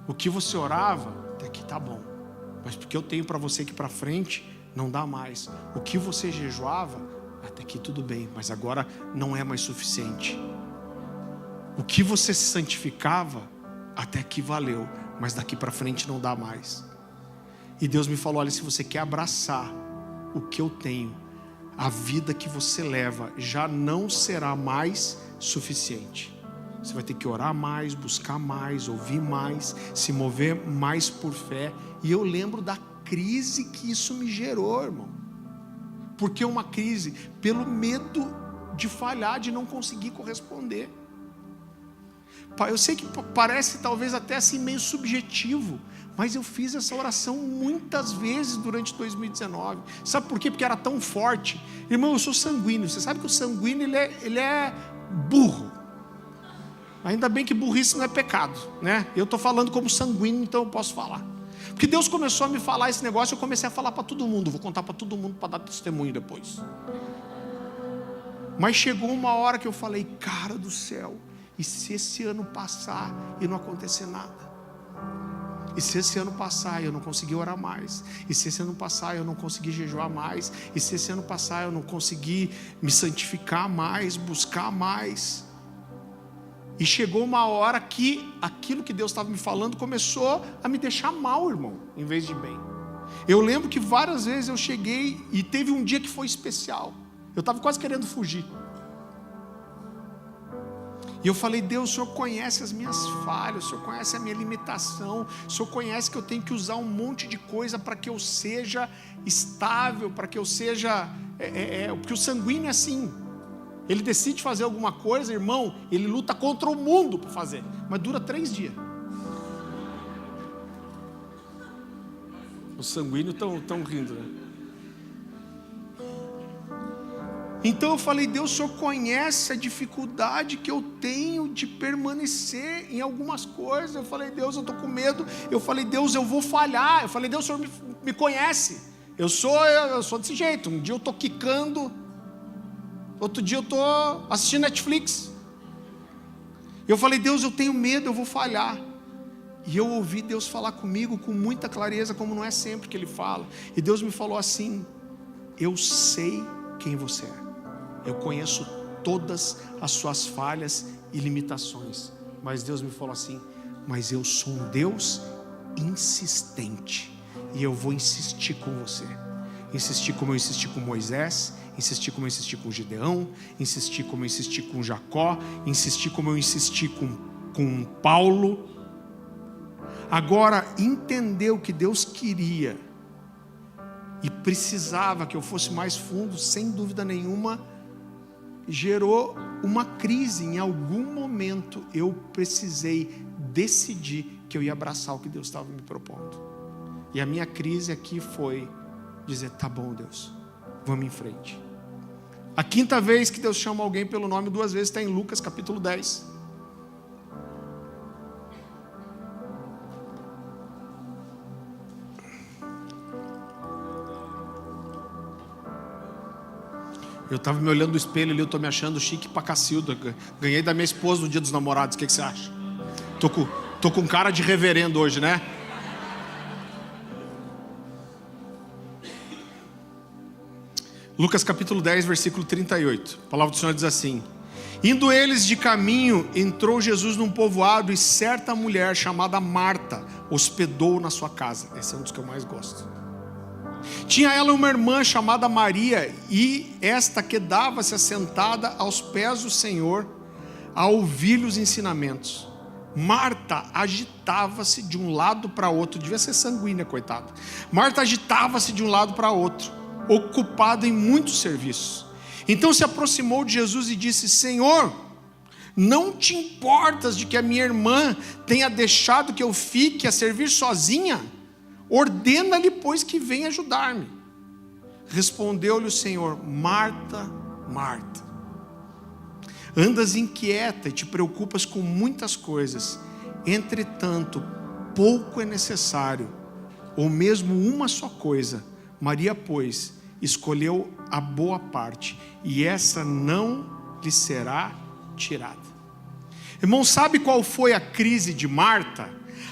O que você orava, até aqui tá bom, mas porque eu tenho para você aqui para frente, não dá mais. O que você jejuava, até aqui tudo bem, mas agora não é mais suficiente. O que você se santificava, até aqui valeu, mas daqui para frente não dá mais. E Deus me falou: olha, se você quer abraçar o que eu tenho, a vida que você leva já não será mais suficiente. Você vai ter que orar mais, buscar mais, ouvir mais, se mover mais por fé. E eu lembro da crise que isso me gerou, irmão. Por que uma crise? Pelo medo de falhar, de não conseguir corresponder. Pai, eu sei que parece talvez até assim meio subjetivo, mas eu fiz essa oração muitas vezes durante 2019. Sabe por quê? Porque era tão forte. Irmão, eu sou sanguíneo. Você sabe que o sanguíneo ele é burro. Ainda bem que burrice não é pecado, né? Eu estou falando como sanguíneo, então eu posso falar. Porque Deus começou a me falar esse negócio, eu comecei a falar para todo mundo. Vou contar para todo mundo para dar testemunho depois. Mas chegou uma hora que eu falei: cara do céu, e se esse ano passar e não acontecer nada? E se esse ano passar e eu não conseguir orar mais? E se esse ano passar eu não conseguir jejuar mais? E se esse ano passar eu não conseguir me santificar mais, buscar mais? E chegou uma hora que aquilo que Deus estava me falando começou a me deixar mal, irmão, em vez de bem. Eu lembro que várias vezes eu cheguei e teve um dia que foi especial. Eu estava quase querendo fugir. E eu falei: Deus, o Senhor conhece as minhas falhas, o Senhor conhece a minha limitação, o Senhor conhece que eu tenho que usar um monte de coisa para que eu seja estável, para que eu seja... porque o sanguíneo é assim. Ele decide fazer alguma coisa, irmão, ele luta contra o mundo para fazer, mas dura 3 dias. Os sanguíneos estão rindo, né? Então eu falei, Deus, o Senhor conhece a dificuldade que eu tenho de permanecer em algumas coisas. Eu falei, Deus, eu estou com medo. Eu falei, Deus, eu vou falhar. Eu falei, Deus, o Senhor me conhece. Eu sou desse jeito. Um dia eu estou quicando, outro dia eu estou assistindo Netflix. Eu falei, Deus, eu tenho medo, eu vou falhar. E eu ouvi Deus falar comigo com muita clareza, como não é sempre que Ele fala. E Deus me falou assim: eu sei quem você é. Eu conheço todas as suas falhas e limitações. Mas Deus me falou assim: mas eu sou um Deus insistente. E eu vou insistir com você. Insistir como eu insisti com Moisés, insistir como eu insisti com Gideão, insistir como eu insisti com Jacó, insistir como eu insisti com Paulo. Agora, entender o que Deus queria e precisava que eu fosse mais fundo, sem dúvida nenhuma, gerou uma crise. Em algum momento eu precisei decidir que eu ia abraçar o que Deus estava me propondo. E a minha crise aqui foi dizer: tá bom, Deus, vamos em frente. A quinta vez que Deus chama alguém pelo nome, 2 vezes, está em Lucas capítulo 10. Eu estava me olhando no espelho ali, eu estou me achando chique pra cacilda. Ganhei da minha esposa no dia dos namorados, o que você acha? Tô com cara de reverendo hoje, né? Lucas capítulo 10, versículo 38. A palavra do Senhor diz assim: indo eles de caminho, entrou Jesus num povoado, e certa mulher chamada Marta hospedou na sua casa. Esse é um dos que eu mais gosto. Tinha ela uma irmã chamada Maria, e esta quedava-se assentada aos pés do Senhor, a ouvir-lhe os ensinamentos. Marta agitava-se de um lado para outro. Devia ser sanguínea, coitada. Marta agitava-se de um lado para outro, ocupada em muitos serviços. Então se aproximou de Jesus e disse: Senhor, não te importas de que a minha irmã tenha deixado que eu fique a servir sozinha? Ordena-lhe, pois, que venha ajudar-me. Respondeu-lhe o Senhor: Marta, Marta, andas inquieta e te preocupas com muitas coisas. Entretanto, pouco é necessário, ou mesmo uma só coisa. Maria, pois, escolheu a boa parte, e essa não lhe será tirada. Irmão, sabe qual foi a crise de Marta?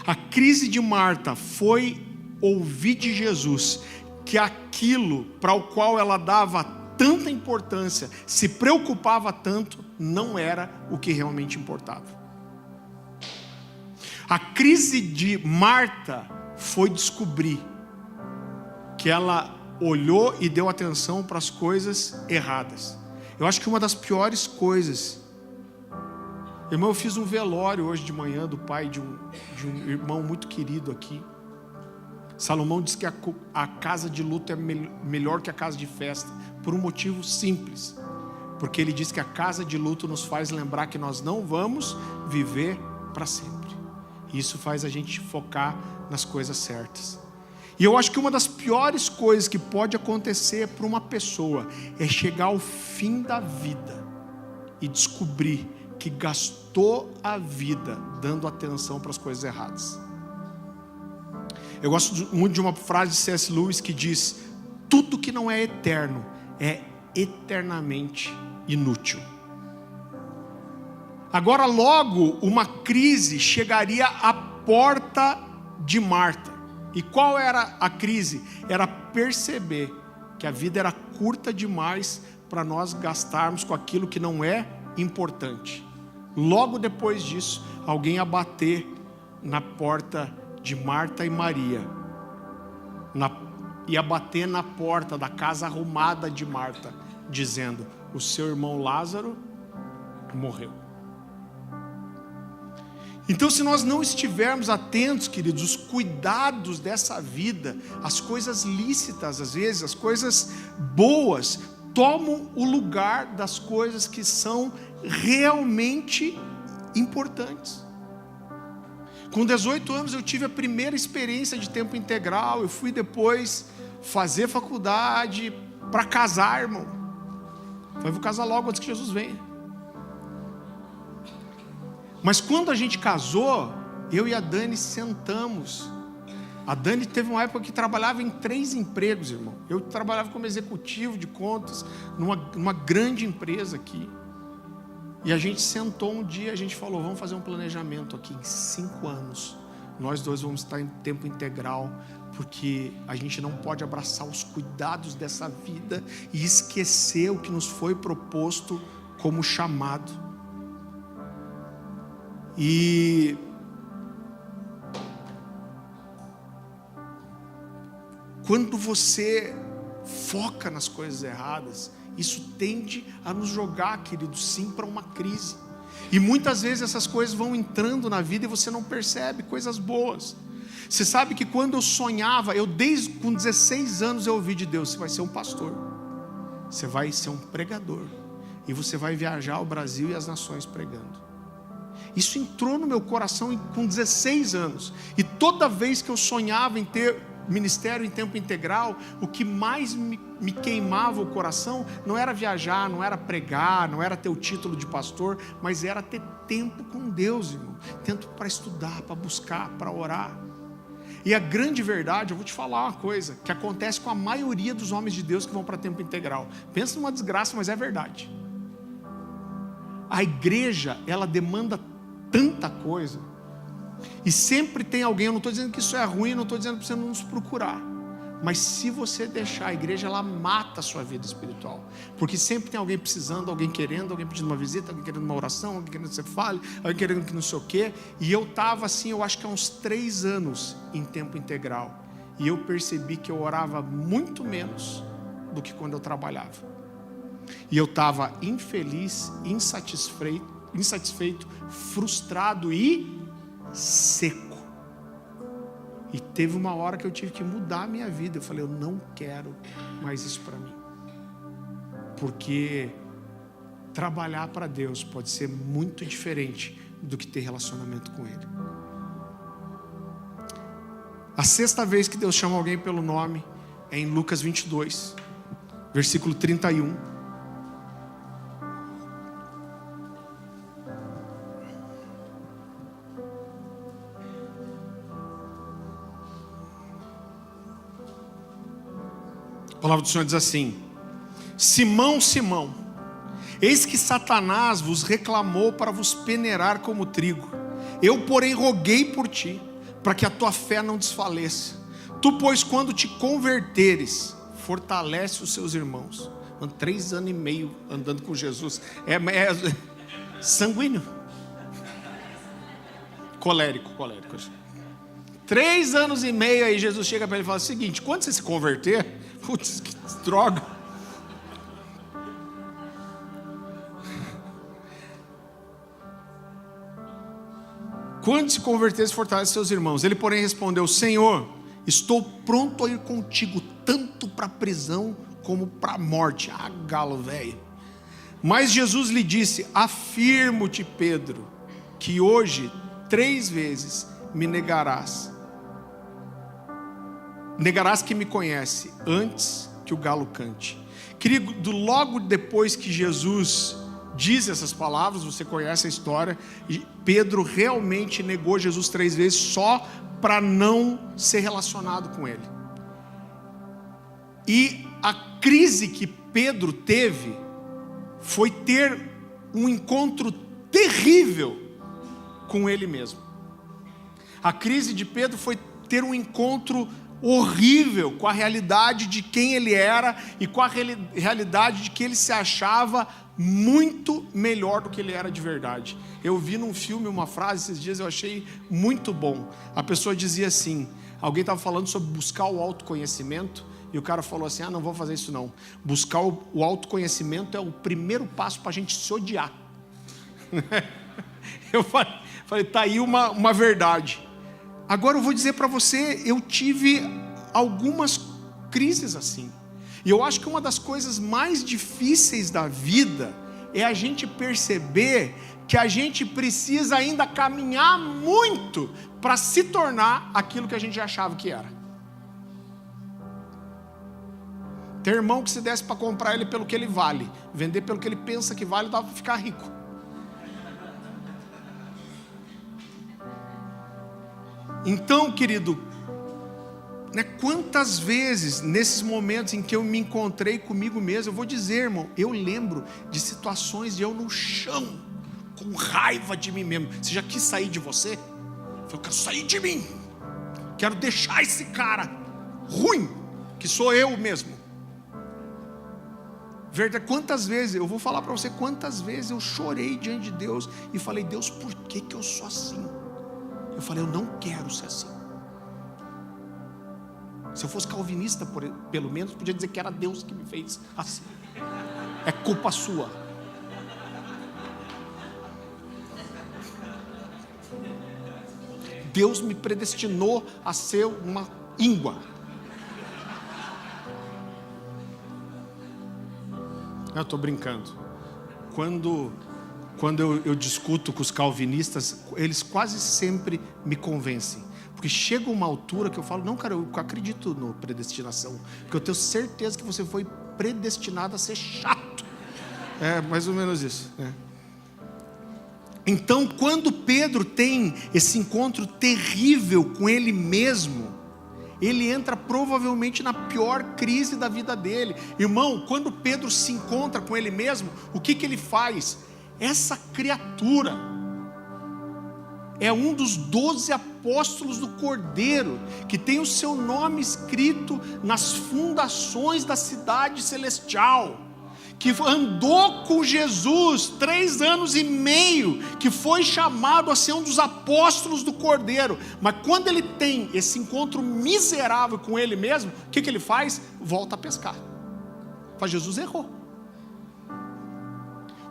A crise de Marta foi ouvir de Jesus que aquilo para o qual ela dava tanta importância, se preocupava tanto, não era o que realmente importava. A crise de Marta foi descobrir que ela olhou e deu atenção para as coisas erradas. Eu acho que uma das piores coisas, irmão, eu fiz um velório hoje de manhã do pai de um irmão muito querido aqui. Salomão diz que a casa de luto é melhor que a casa de festa, por um motivo simples, porque ele diz que a casa de luto nos faz lembrar que nós não vamos viver para sempre. Isso faz a gente focar nas coisas certas. E eu acho que uma das piores coisas que pode acontecer para uma pessoa é chegar ao fim da vida e descobrir que gastou a vida dando atenção para as coisas erradas. Eu gosto muito de uma frase de C.S. Lewis que diz: tudo que não é eterno é eternamente inútil. Agora logo uma crise chegaria à porta de Marta. E qual era a crise? Era perceber que a vida era curta demais para nós gastarmos com aquilo que não é importante. Logo depois disso, alguém ia bater na porta de Marta e Maria, ia bater na porta da casa arrumada de Marta, dizendo: o seu irmão Lázaro morreu. Então, se nós não estivermos atentos, queridos, os cuidados dessa vida, as coisas lícitas, às vezes, as coisas boas, tomam o lugar das coisas que são realmente importantes. Com 18 anos eu tive a primeira experiência de tempo integral. Eu fui depois fazer faculdade para casar, irmão. Falei, vou casar logo antes que Jesus venha. Mas quando a gente casou, eu e a Dani sentamos. A Dani teve uma época que trabalhava em 3 empregos, irmão. Eu trabalhava como executivo de contas numa grande empresa aqui. E a gente sentou um dia, a gente falou, vamos fazer um planejamento aqui em 5 anos. Nós 2 vamos estar em tempo integral, porque a gente não pode abraçar os cuidados dessa vida e esquecer o que nos foi proposto como chamado. E quando você foca nas coisas erradas, isso tende a nos jogar, querido, sim, para uma crise. E muitas vezes essas coisas vão entrando na vida e você não percebe, coisas boas. Você sabe que quando eu sonhava, desde com 16 anos eu ouvi de Deus, você vai ser um pastor, você vai ser um pregador, e você vai viajar o Brasil e as nações pregando. Isso entrou no meu coração com 16 anos, e toda vez que eu sonhava em ter ministério em tempo integral, o que mais me queimava o coração não era viajar, não era pregar, não era ter o título de pastor, mas era ter tempo com Deus, irmão. Tempo para estudar, para buscar, para orar. E a grande verdade, eu vou te falar uma coisa, que acontece com a maioria dos homens de Deus que vão para tempo integral. Pensa numa desgraça, mas é verdade. A igreja, ela demanda tanta coisa, e sempre tem alguém, eu não estou dizendo que isso é ruim, não estou dizendo para você não nos procurar, mas se você deixar, a igreja, ela mata a sua vida espiritual, porque sempre tem alguém precisando, alguém querendo, alguém pedindo uma visita, alguém querendo uma oração, alguém querendo que você fale, alguém querendo que não sei o quê. E eu estava assim, eu acho que há uns 3 anos em tempo integral, e eu percebi que eu orava muito menos do que quando eu trabalhava, e eu estava infeliz, insatisfeito, frustrado e seco. E teve uma hora que eu tive que mudar a minha vida. Eu falei, eu não quero mais isso para mim, porque trabalhar para Deus pode ser muito diferente do que ter relacionamento com Ele. A 6ª vez que Deus chama alguém pelo nome é em Lucas 22, versículo 31. A palavra do Senhor diz assim: Simão, Simão, eis que Satanás vos reclamou para vos peneirar como trigo. Eu, porém, roguei por ti, para que a tua fé não desfaleça. Tu, pois, quando te converteres, fortalece os seus irmãos. 3 anos e meio andando com Jesus. É sanguíneo. Colérico. 3 anos e meio, aí Jesus chega para ele e fala o seguinte: quando você se converter, putz, que droga. Quando se converter, se fortalece seus irmãos. Ele, porém, respondeu: Senhor, estou pronto a ir contigo, tanto para a prisão como para a morte. Ah, galo velho. Mas Jesus lhe disse: afirmo-te, Pedro, que hoje 3 vezes me negarás que me conhece, antes que o galo cante. Querido, logo depois que Jesus diz essas palavras, você conhece a história, e Pedro realmente negou Jesus 3 vezes, só para não ser relacionado com ele. E a crise que Pedro teve foi ter um encontro terrível com ele mesmo. A crise de Pedro foi ter um encontro horrível com a realidade de quem ele era e com a realidade de que ele se achava muito melhor do que ele era de verdade. Eu vi num filme uma frase esses dias, eu achei muito bom. A pessoa dizia assim, alguém estava falando sobre buscar o autoconhecimento, e o cara falou assim: não vou fazer isso não. Buscar o autoconhecimento é o primeiro passo para a gente se odiar. Eu falei, tá aí uma verdade. Agora eu vou dizer para você, eu tive algumas crises assim. E eu acho que uma das coisas mais difíceis da vida é a gente perceber que a gente precisa ainda caminhar muito para se tornar aquilo que a gente achava que era. Tem irmão que se desse para comprar ele pelo que ele vale, vender pelo que ele pensa que vale, dá para ficar rico. Então, querido, né, quantas vezes nesses momentos em que eu me encontrei comigo mesmo, eu vou dizer, irmão, eu lembro de situações de eu no chão, com raiva de mim mesmo. Você já quis sair de você? Eu quero sair de mim, quero deixar esse cara ruim, que sou eu mesmo. Verdade, quantas vezes, eu vou falar para você, quantas vezes eu chorei diante de Deus e falei: Deus, por que eu sou assim? Eu falei: eu não quero ser assim. Se eu fosse calvinista, pelo menos, podia dizer que era Deus que me fez assim. É culpa sua. Deus me predestinou a ser uma íngua. Eu estou brincando. Quando eu discuto com os calvinistas, eles quase sempre me convencem. Porque chega uma altura que eu falo: não, cara, eu acredito na predestinação. Porque eu tenho certeza que você foi predestinado a ser chato. É mais ou menos isso, né? Então, quando Pedro tem esse encontro terrível com ele mesmo, ele entra provavelmente na pior crise da vida dele. Irmão, quando Pedro se encontra com ele mesmo, o que ele faz? Essa criatura é um dos 12 apóstolos do Cordeiro, que tem o seu nome escrito nas fundações da cidade celestial, que andou com Jesus 3 anos e meio, que foi chamado a ser um dos apóstolos do Cordeiro. Mas quando ele tem esse encontro miserável com ele mesmo, o que ele faz? Volta a pescar. Mas Jesus errou.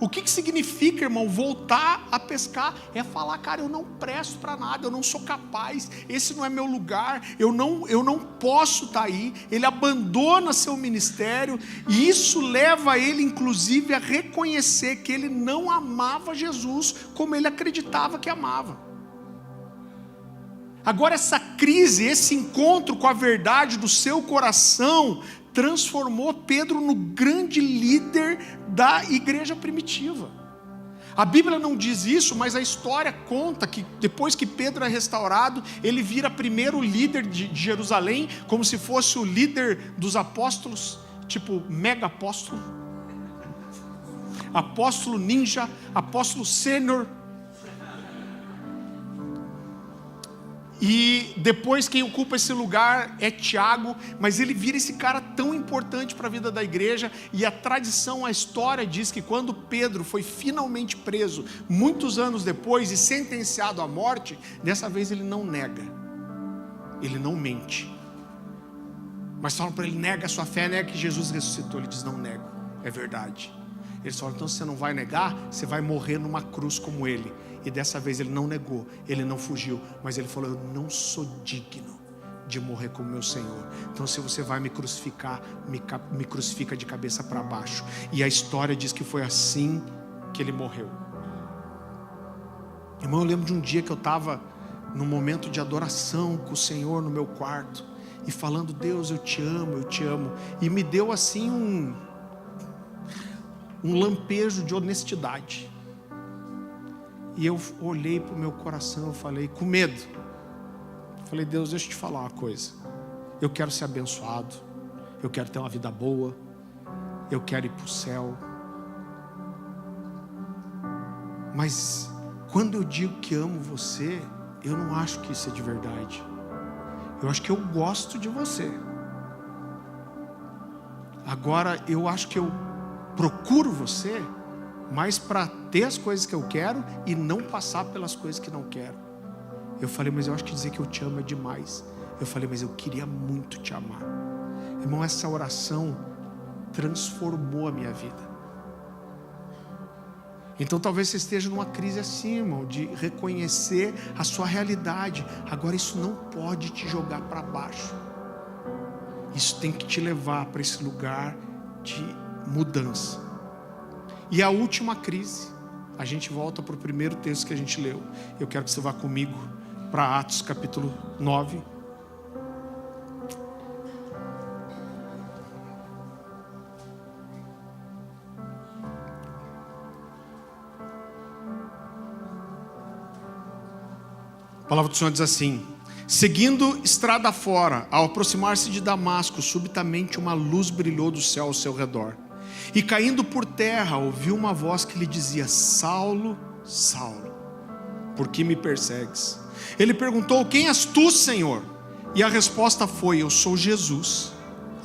O que significa, irmão, voltar a pescar? É falar: cara, eu não presto para nada, eu não sou capaz, esse não é meu lugar, eu não posso estar aí. Ele abandona seu ministério, e isso leva ele inclusive a reconhecer que ele não amava Jesus como ele acreditava que amava. Agora, essa crise, esse encontro com a verdade do seu coração transformou Pedro no grande líder da igreja primitiva. A Bíblia não diz isso, mas a história conta que depois que Pedro é restaurado, ele vira primeiro líder de Jerusalém, como se fosse o líder dos apóstolos, tipo mega apóstolo, apóstolo ninja, apóstolo sênior. E depois quem ocupa esse lugar é Tiago, mas ele vira esse cara tão importante para a vida da igreja. E a tradição, a história diz que quando Pedro foi finalmente preso, muitos anos depois, e sentenciado à morte, dessa vez ele não nega, ele não mente. Mas falam para ele: nega a sua fé, nega que Jesus ressuscitou. Ele diz: não nego, é verdade. Eles falam: então você não vai negar, você vai morrer numa cruz como ele. E dessa vez ele não negou, ele não fugiu, mas ele falou: eu não sou digno de morrer como meu Senhor. Então, se você vai me crucificar, me crucifica de cabeça para baixo. E a história diz que foi assim que ele morreu. Irmão, eu lembro de um dia que eu estava num momento de adoração com o Senhor no meu quarto, e falando: Deus, eu te amo, eu te amo. E me deu assim um lampejo de honestidade. E eu olhei para o meu coração, eu falei, com medo, falei: Deus, deixa eu te falar uma coisa. Eu quero ser abençoado, eu quero ter uma vida boa, eu quero ir para o céu. Mas quando eu digo que amo você, eu não acho que isso é de verdade. Eu acho que eu gosto de você. Agora, eu acho que eu procuro você mas para ter as coisas que eu quero e não passar pelas coisas que não quero. Eu falei: mas eu acho que dizer que eu te amo é demais. Eu falei: mas eu queria muito te amar. Irmão, essa oração transformou a minha vida. Então talvez você esteja numa crise assim, irmão, de reconhecer a sua realidade. Agora, isso não pode te jogar para baixo. Isso tem que te levar para esse lugar de mudança. E a última crise, a gente volta para o primeiro texto que a gente leu. Eu quero que você vá comigo para Atos capítulo 9. A palavra do Senhor diz assim: seguindo estrada fora, ao aproximar-se de Damasco, subitamente uma luz brilhou do céu ao seu redor. E caindo por terra, ouviu uma voz que lhe dizia: Saulo, Saulo, por que me persegues? Ele perguntou: quem és tu, Senhor? E a resposta foi: eu sou Jesus,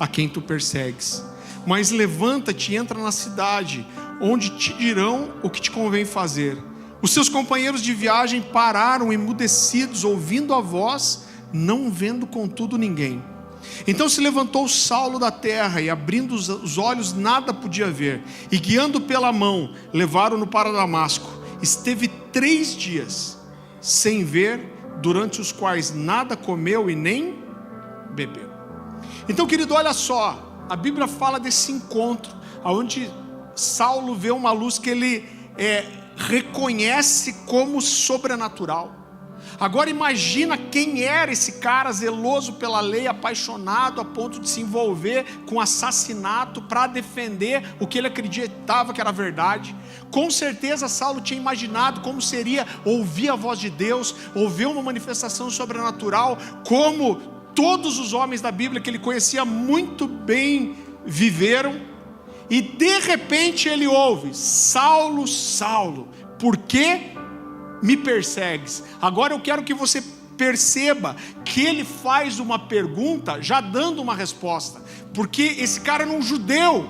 a quem tu persegues. Mas levanta-te e entra na cidade, onde te dirão o que te convém fazer. Os seus companheiros de viagem pararam emudecidos, ouvindo a voz, não vendo contudo ninguém. Então se levantou Saulo da terra, e abrindo os olhos nada podia ver, e guiando pela mão, levaram-no para Damasco. Esteve 3 dias sem ver, durante os quais nada comeu e nem bebeu. Então, querido, olha só, a Bíblia fala desse encontro, onde Saulo vê uma luz que ele reconhece como sobrenatural. Agora imagina quem era esse cara zeloso pela lei, apaixonado a ponto de se envolver com assassinato para defender o que ele acreditava que era verdade. Com certeza Saulo tinha imaginado como seria ouvir a voz de Deus, ouvir uma manifestação sobrenatural, como todos os homens da Bíblia que ele conhecia muito bem viveram. E de repente ele ouve: Saulo, Saulo, por que me persegues? Agora eu quero que você perceba que ele faz uma pergunta já dando uma resposta, porque esse cara era um judeu,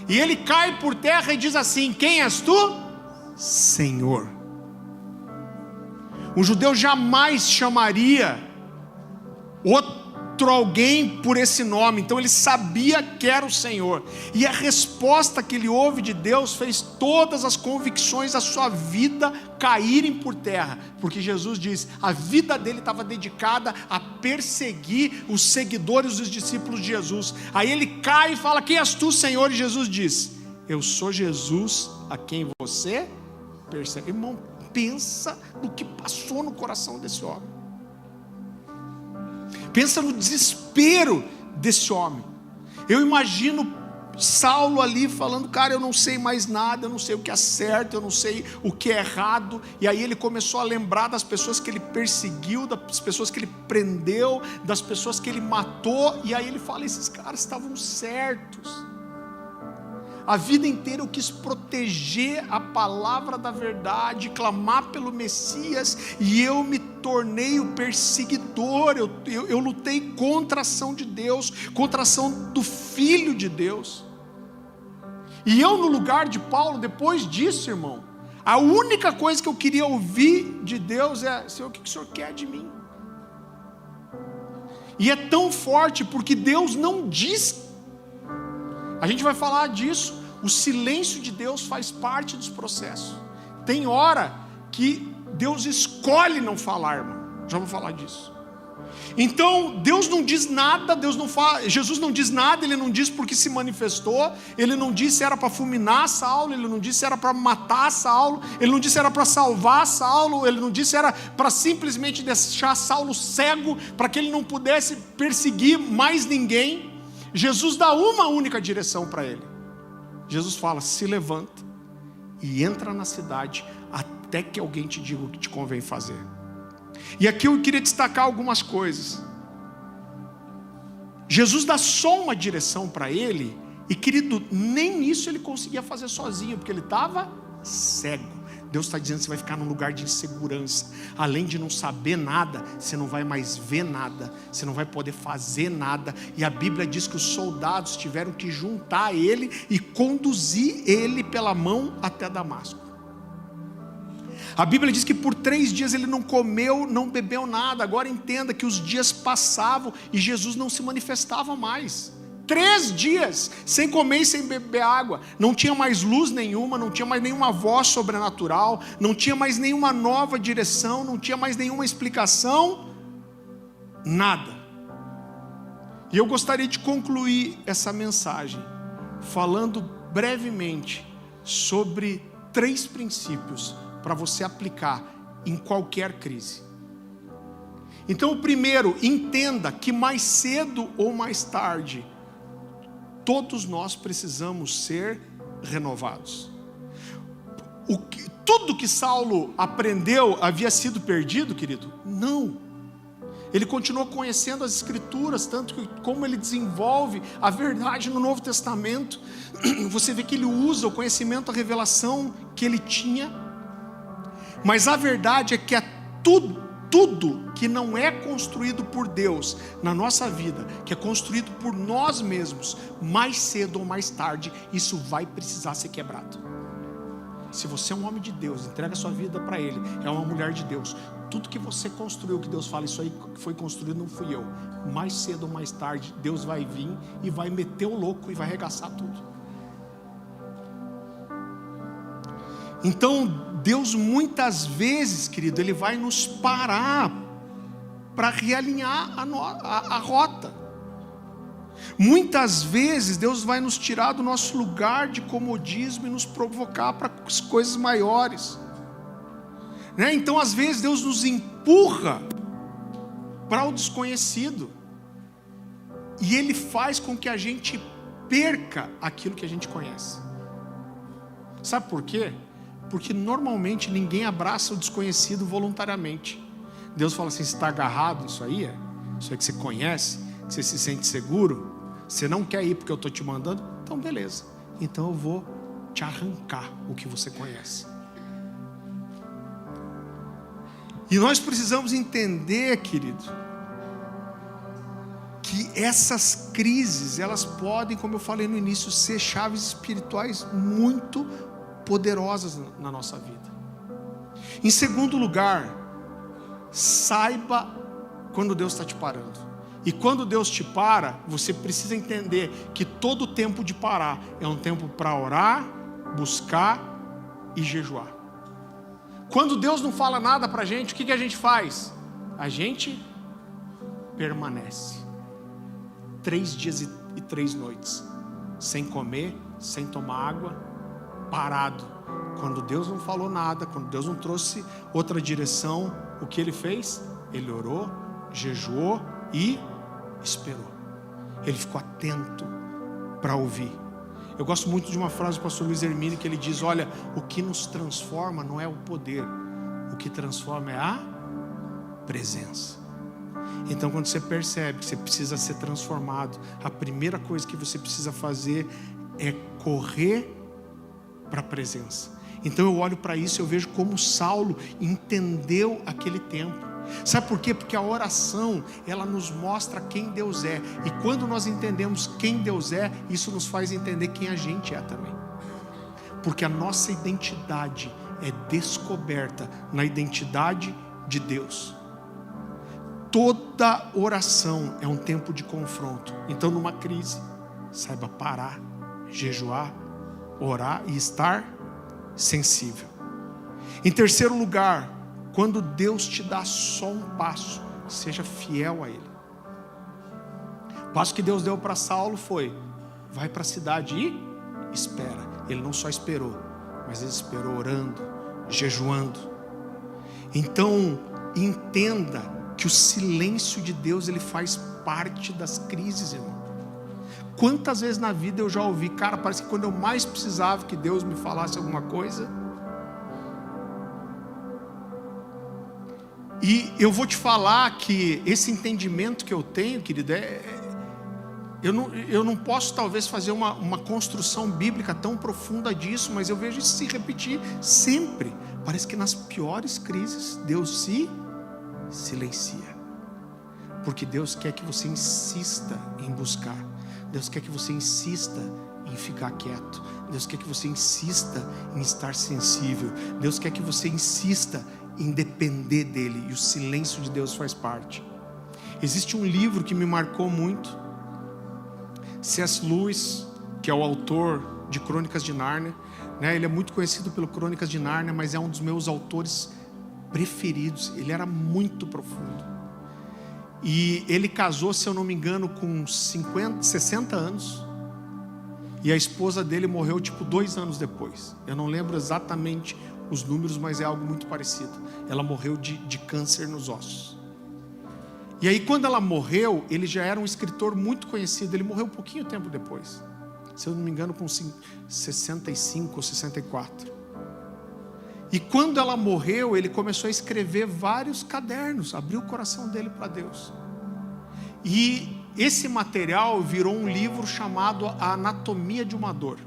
e ele cai por terra e diz assim: quem és tu? Senhor. Um judeu jamais chamaria outro alguém por esse nome, então ele sabia que era o Senhor, e a resposta que ele ouve de Deus fez todas as convicções da sua vida caírem por terra, porque Jesus diz, a vida dele estava dedicada a perseguir os seguidores dos discípulos de Jesus. Aí ele cai e fala: quem és tu, Senhor? E Jesus diz: eu sou Jesus a quem você persegue. Irmão, pensa no que passou no coração desse homem. Pensa no desespero desse homem. Eu imagino Saulo ali falando: cara, eu não sei mais nada, eu não sei o que é certo, eu não sei o que é errado. E aí ele começou a lembrar das pessoas que ele perseguiu, das pessoas que ele prendeu, das pessoas que ele matou. E aí ele fala: esses caras estavam certos. A vida inteira eu quis proteger a palavra da verdade, clamar pelo Messias, e eu me tornei o perseguidor. Eu lutei contra a ação de Deus, contra a ação do Filho de Deus. E eu, no lugar de Paulo, depois disso, irmão, a única coisa que eu queria ouvir de Deus é: Senhor, o que o Senhor quer de mim? E é tão forte porque Deus não diz. A gente vai falar disso. O silêncio de Deus faz parte dos processos. Tem hora que Deus escolhe não falar, irmão. Já vou falar disso. Então Deus não diz nada, Deus não fala, Jesus não diz nada. Ele não diz porque se manifestou. Ele não disse se era para fulminar Saulo. Ele não disse se era para matar Saulo. Ele não disse se era para salvar Saulo. Ele não disse se era para simplesmente deixar Saulo cego, para que ele não pudesse perseguir mais ninguém. Jesus dá uma única direção para ele. Jesus fala: se levanta e entra na cidade, até que alguém te diga o que te convém fazer. E aqui eu queria destacar algumas coisas. Jesus dá só uma direção para ele, e querido, nem isso ele conseguia fazer sozinho, porque ele estava cego. Deus está dizendo: você vai ficar num lugar de insegurança. Além de não saber nada, você não vai mais ver nada, você não vai poder fazer nada. E a Bíblia diz que os soldados tiveram que juntar ele e conduzir ele pela mão até Damasco. A Bíblia diz que por 3 dias ele não comeu, não bebeu nada. Agora entenda que os dias passavam e Jesus não se manifestava mais. 3 dias sem comer e sem beber água. Não tinha mais luz nenhuma, não tinha mais nenhuma voz sobrenatural, não tinha mais nenhuma nova direção, não tinha mais nenhuma explicação, nada. E eu gostaria de concluir essa mensagem falando brevemente sobre 3 princípios para você aplicar em qualquer crise. Então, o primeiro: entenda que mais cedo ou mais tarde todos nós precisamos ser renovados. tudo que Saulo aprendeu havia sido perdido, querido? Não. Ele continuou conhecendo as Escrituras, tanto que como ele desenvolve a verdade no Novo Testamento, você vê que ele usa o conhecimento, a revelação que ele tinha. Mas a verdade é que é tudo que não é construído por Deus na nossa vida, que é construído por nós mesmos, mais cedo ou mais tarde, isso vai precisar ser quebrado. Se você é um homem de Deus, entrega a sua vida para Ele, é uma mulher de Deus, tudo que você construiu, que Deus fala, isso aí que foi construído não fui eu, mais cedo ou mais tarde, Deus vai vir e vai meter o louco e vai arregaçar tudo. Então, Deus muitas vezes, querido, Ele vai nos parar para realinhar a rota. Muitas vezes Deus vai nos tirar do nosso lugar de comodismo e nos provocar para coisas maiores, né? Então às vezes Deus nos empurra para o desconhecido, e Ele faz com que a gente perca aquilo que a gente conhece. Sabe por quê? Porque normalmente ninguém abraça o desconhecido voluntariamente. Deus fala assim: você está agarrado nisso aí? Isso aí que você conhece, que você se sente seguro, você não quer ir porque eu estou te mandando? Então beleza, então eu vou te arrancar o que você conhece. E nós precisamos entender, querido, que essas crises, elas podem, como eu falei no início, ser chaves espirituais muito poderosas na nossa vida. Em segundo lugar, saiba quando Deus está te parando. E quando Deus te para, você precisa entender que todo tempo de parar é um tempo para orar, buscar e jejuar. Quando Deus não fala nada para a gente, o que a gente faz? A gente permanece 3 dias e 3 noites, sem comer, sem tomar água, parado. Quando Deus não falou nada, quando Deus não trouxe outra direção, o que Ele fez? Ele orou, jejuou e esperou. Ele ficou atento para ouvir. Eu gosto muito de uma frase do pastor Luiz Hermínio, que ele diz: olha, o que nos transforma não é o poder, o que transforma é a presença. Então quando você percebe que você precisa ser transformado, a primeira coisa que você precisa fazer é correr para a presença. Então eu olho para isso e eu vejo como Saulo entendeu aquele tempo. Sabe por quê? Porque a oração, ela nos mostra quem Deus é. E quando nós entendemos quem Deus é, isso nos faz entender quem a gente é também. Porque a nossa identidade é descoberta na identidade de Deus. Toda oração é um tempo de confronto. Então numa crise, saiba parar, jejuar, orar e estar sensível. Em terceiro lugar, quando Deus te dá só um passo, seja fiel a Ele. O passo que Deus deu para Saulo foi: vai para a cidade e espera. Ele não só esperou, mas ele esperou orando, jejuando. Então entenda que o silêncio de Deus, ele faz parte das crises, irmão. Quantas vezes na vida eu já ouvi, cara, parece que quando eu mais precisava que Deus me falasse alguma coisa. E eu vou te falar que esse entendimento que eu tenho, querido, eu não posso talvez fazer uma construção bíblica tão profunda disso, mas eu vejo isso se repetir sempre. Parece que nas piores crises Deus se silencia, porque Deus quer que você insista em buscar. Deus quer que você insista em ficar quieto. Deus quer que você insista em estar sensível. Deus quer que você insista em depender dEle. E o silêncio de Deus faz parte. Existe um livro que me marcou muito. C.S. Lewis, que é o autor de Crônicas de Nárnia, né? Ele é muito conhecido pelo Crônicas de Nárnia, mas é um dos meus autores preferidos. Ele era muito profundo. E ele casou, se eu não me engano, com 60 anos. E a esposa dele morreu 2 anos depois. Eu não lembro exatamente os números, mas é algo muito parecido. Ela morreu de câncer nos ossos. E aí quando ela morreu, ele já era um escritor muito conhecido. Ele morreu pouquinho tempo depois, se eu não me engano com 65 ou 64. E quando ela morreu, ele começou a escrever vários cadernos, abriu o coração dele para Deus. E esse material virou um livro chamado A Anatomia de uma Dor,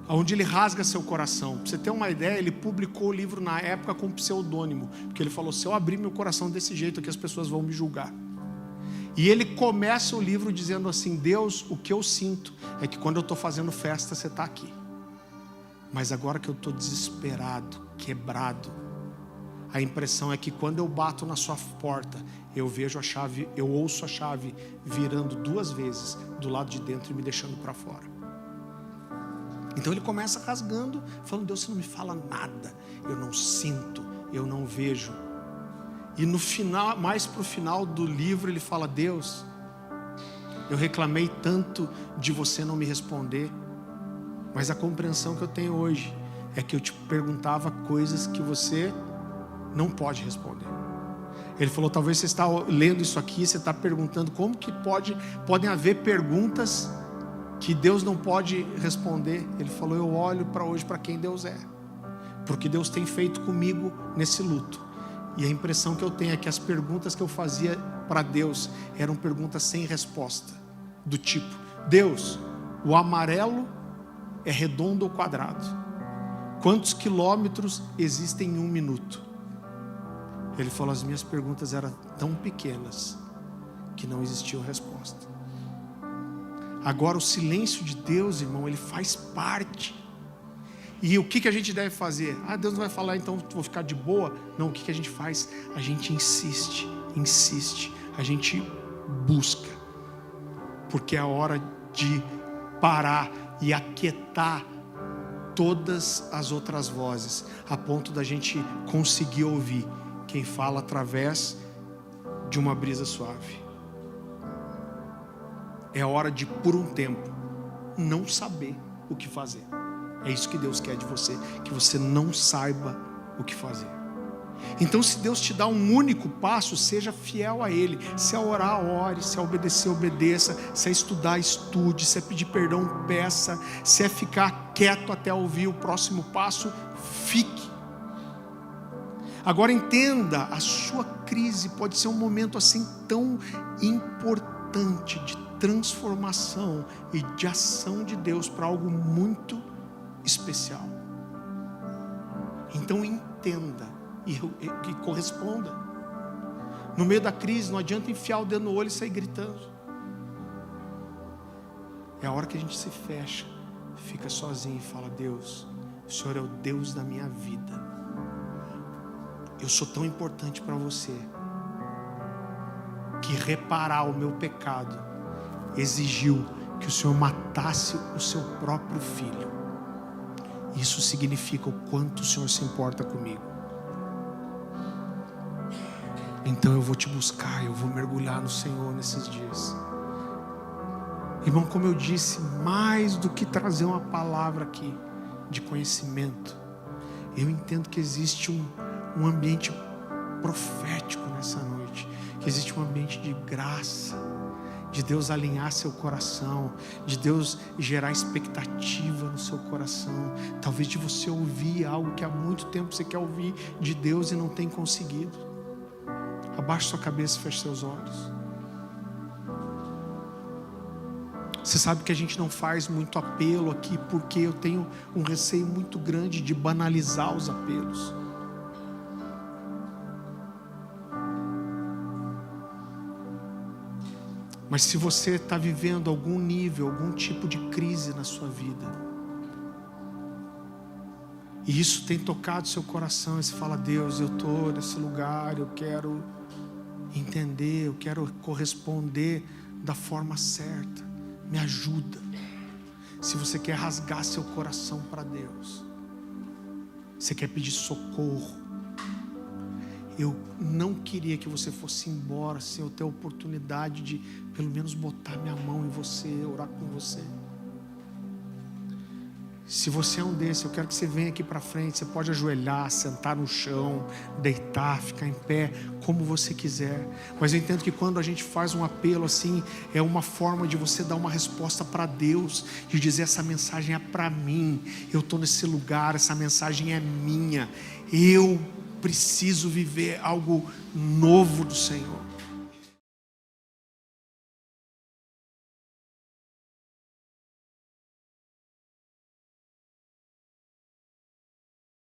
onde ele rasga seu coração. Para você ter uma ideia, ele publicou o livro na época com pseudônimo, porque ele falou: se eu abrir meu coração desse jeito aqui, as pessoas vão me julgar. E ele começa o livro dizendo assim: Deus, o que eu sinto é que quando eu estou fazendo festa, você está aqui. Mas agora que eu estou desesperado, quebrado, a impressão é que quando eu bato na sua porta, eu vejo a chave, eu ouço a chave virando 2 vezes do lado de dentro e me deixando para fora. Então ele começa rasgando, falando: Deus, você não me fala nada, eu não sinto, eu não vejo. E no final, mais para o final do livro, ele fala: Deus, eu reclamei tanto de você não me responder, mas a compreensão que eu tenho hoje é que eu te perguntava coisas que você não pode responder. Ele falou: talvez você está lendo isso aqui, você está perguntando como que podem haver perguntas que Deus não pode responder. Ele falou: eu olho para hoje para quem Deus é, porque Deus tem feito comigo nesse luto. E a impressão que eu tenho é que as perguntas que eu fazia para Deus eram perguntas sem resposta, do tipo: Deus, o amarelo é redondo ou quadrado? Quantos quilômetros existem em 1 minuto? Ele falou: as minhas perguntas eram tão pequenas que não existia resposta. Agora o silêncio de Deus, irmão, ele faz parte. E o que a gente deve fazer? Deus não vai falar, então vou ficar de boa. Não, o que a gente faz? A gente insiste, a gente busca, porque é a hora de parar e aquietar todas as outras vozes, a ponto da gente conseguir ouvir quem fala através de uma brisa suave. É a hora de, por um tempo, não saber o que fazer. É isso que Deus quer de você, que você não saiba o que fazer. Então, se Deus te dá um único passo, seja fiel a Ele. Se é orar, ore. Se é obedecer, obedeça. Se é estudar, estude. Se é pedir perdão, peça. Se é ficar quieto até ouvir o próximo passo, fique. Agora entenda, a sua crise pode ser um momento assim tão importante de transformação e de ação de Deus para algo muito especial. Então entenda e corresponda. No meio da crise não adianta enfiar o dedo no olho e sair gritando. É a hora que a gente se fecha, fica sozinho e fala: Deus, o Senhor é o Deus da minha vida. Eu sou tão importante para você que reparar o meu pecado exigiu que o Senhor matasse o seu próprio filho. Isso significa o quanto o Senhor se importa comigo. Então eu vou te buscar, eu vou mergulhar no Senhor nesses dias. Irmão, como eu disse, mais do que trazer uma palavra aqui de conhecimento, eu entendo que existe um ambiente profético nessa noite, que existe um ambiente de graça, de Deus alinhar seu coração, de Deus gerar expectativa no seu coração, talvez de você ouvir algo que há muito tempo você quer ouvir de Deus e não tem conseguido. Abaixe sua cabeça e feche seus olhos. Você sabe que a gente não faz muito apelo aqui, porque eu tenho um receio muito grande de banalizar os apelos. Mas se você está vivendo algum nível, algum tipo de crise na sua vida, e isso tem tocado seu coração, e você fala: Deus, eu estou nesse lugar, eu quero entender, eu quero corresponder da forma certa, me ajuda. Se você quer rasgar seu coração para Deus, você quer pedir socorro, eu não queria que você fosse embora sem eu ter a oportunidade de pelo menos botar minha mão em você, orar com você. Se você é um desses, eu quero que você venha aqui para frente. Você pode ajoelhar, sentar no chão, deitar, ficar em pé, como você quiser. Mas eu entendo que quando a gente faz um apelo assim, é uma forma de você dar uma resposta para Deus, de dizer: essa mensagem é para mim, eu estou nesse lugar, essa mensagem é minha, eu preciso viver algo novo do Senhor.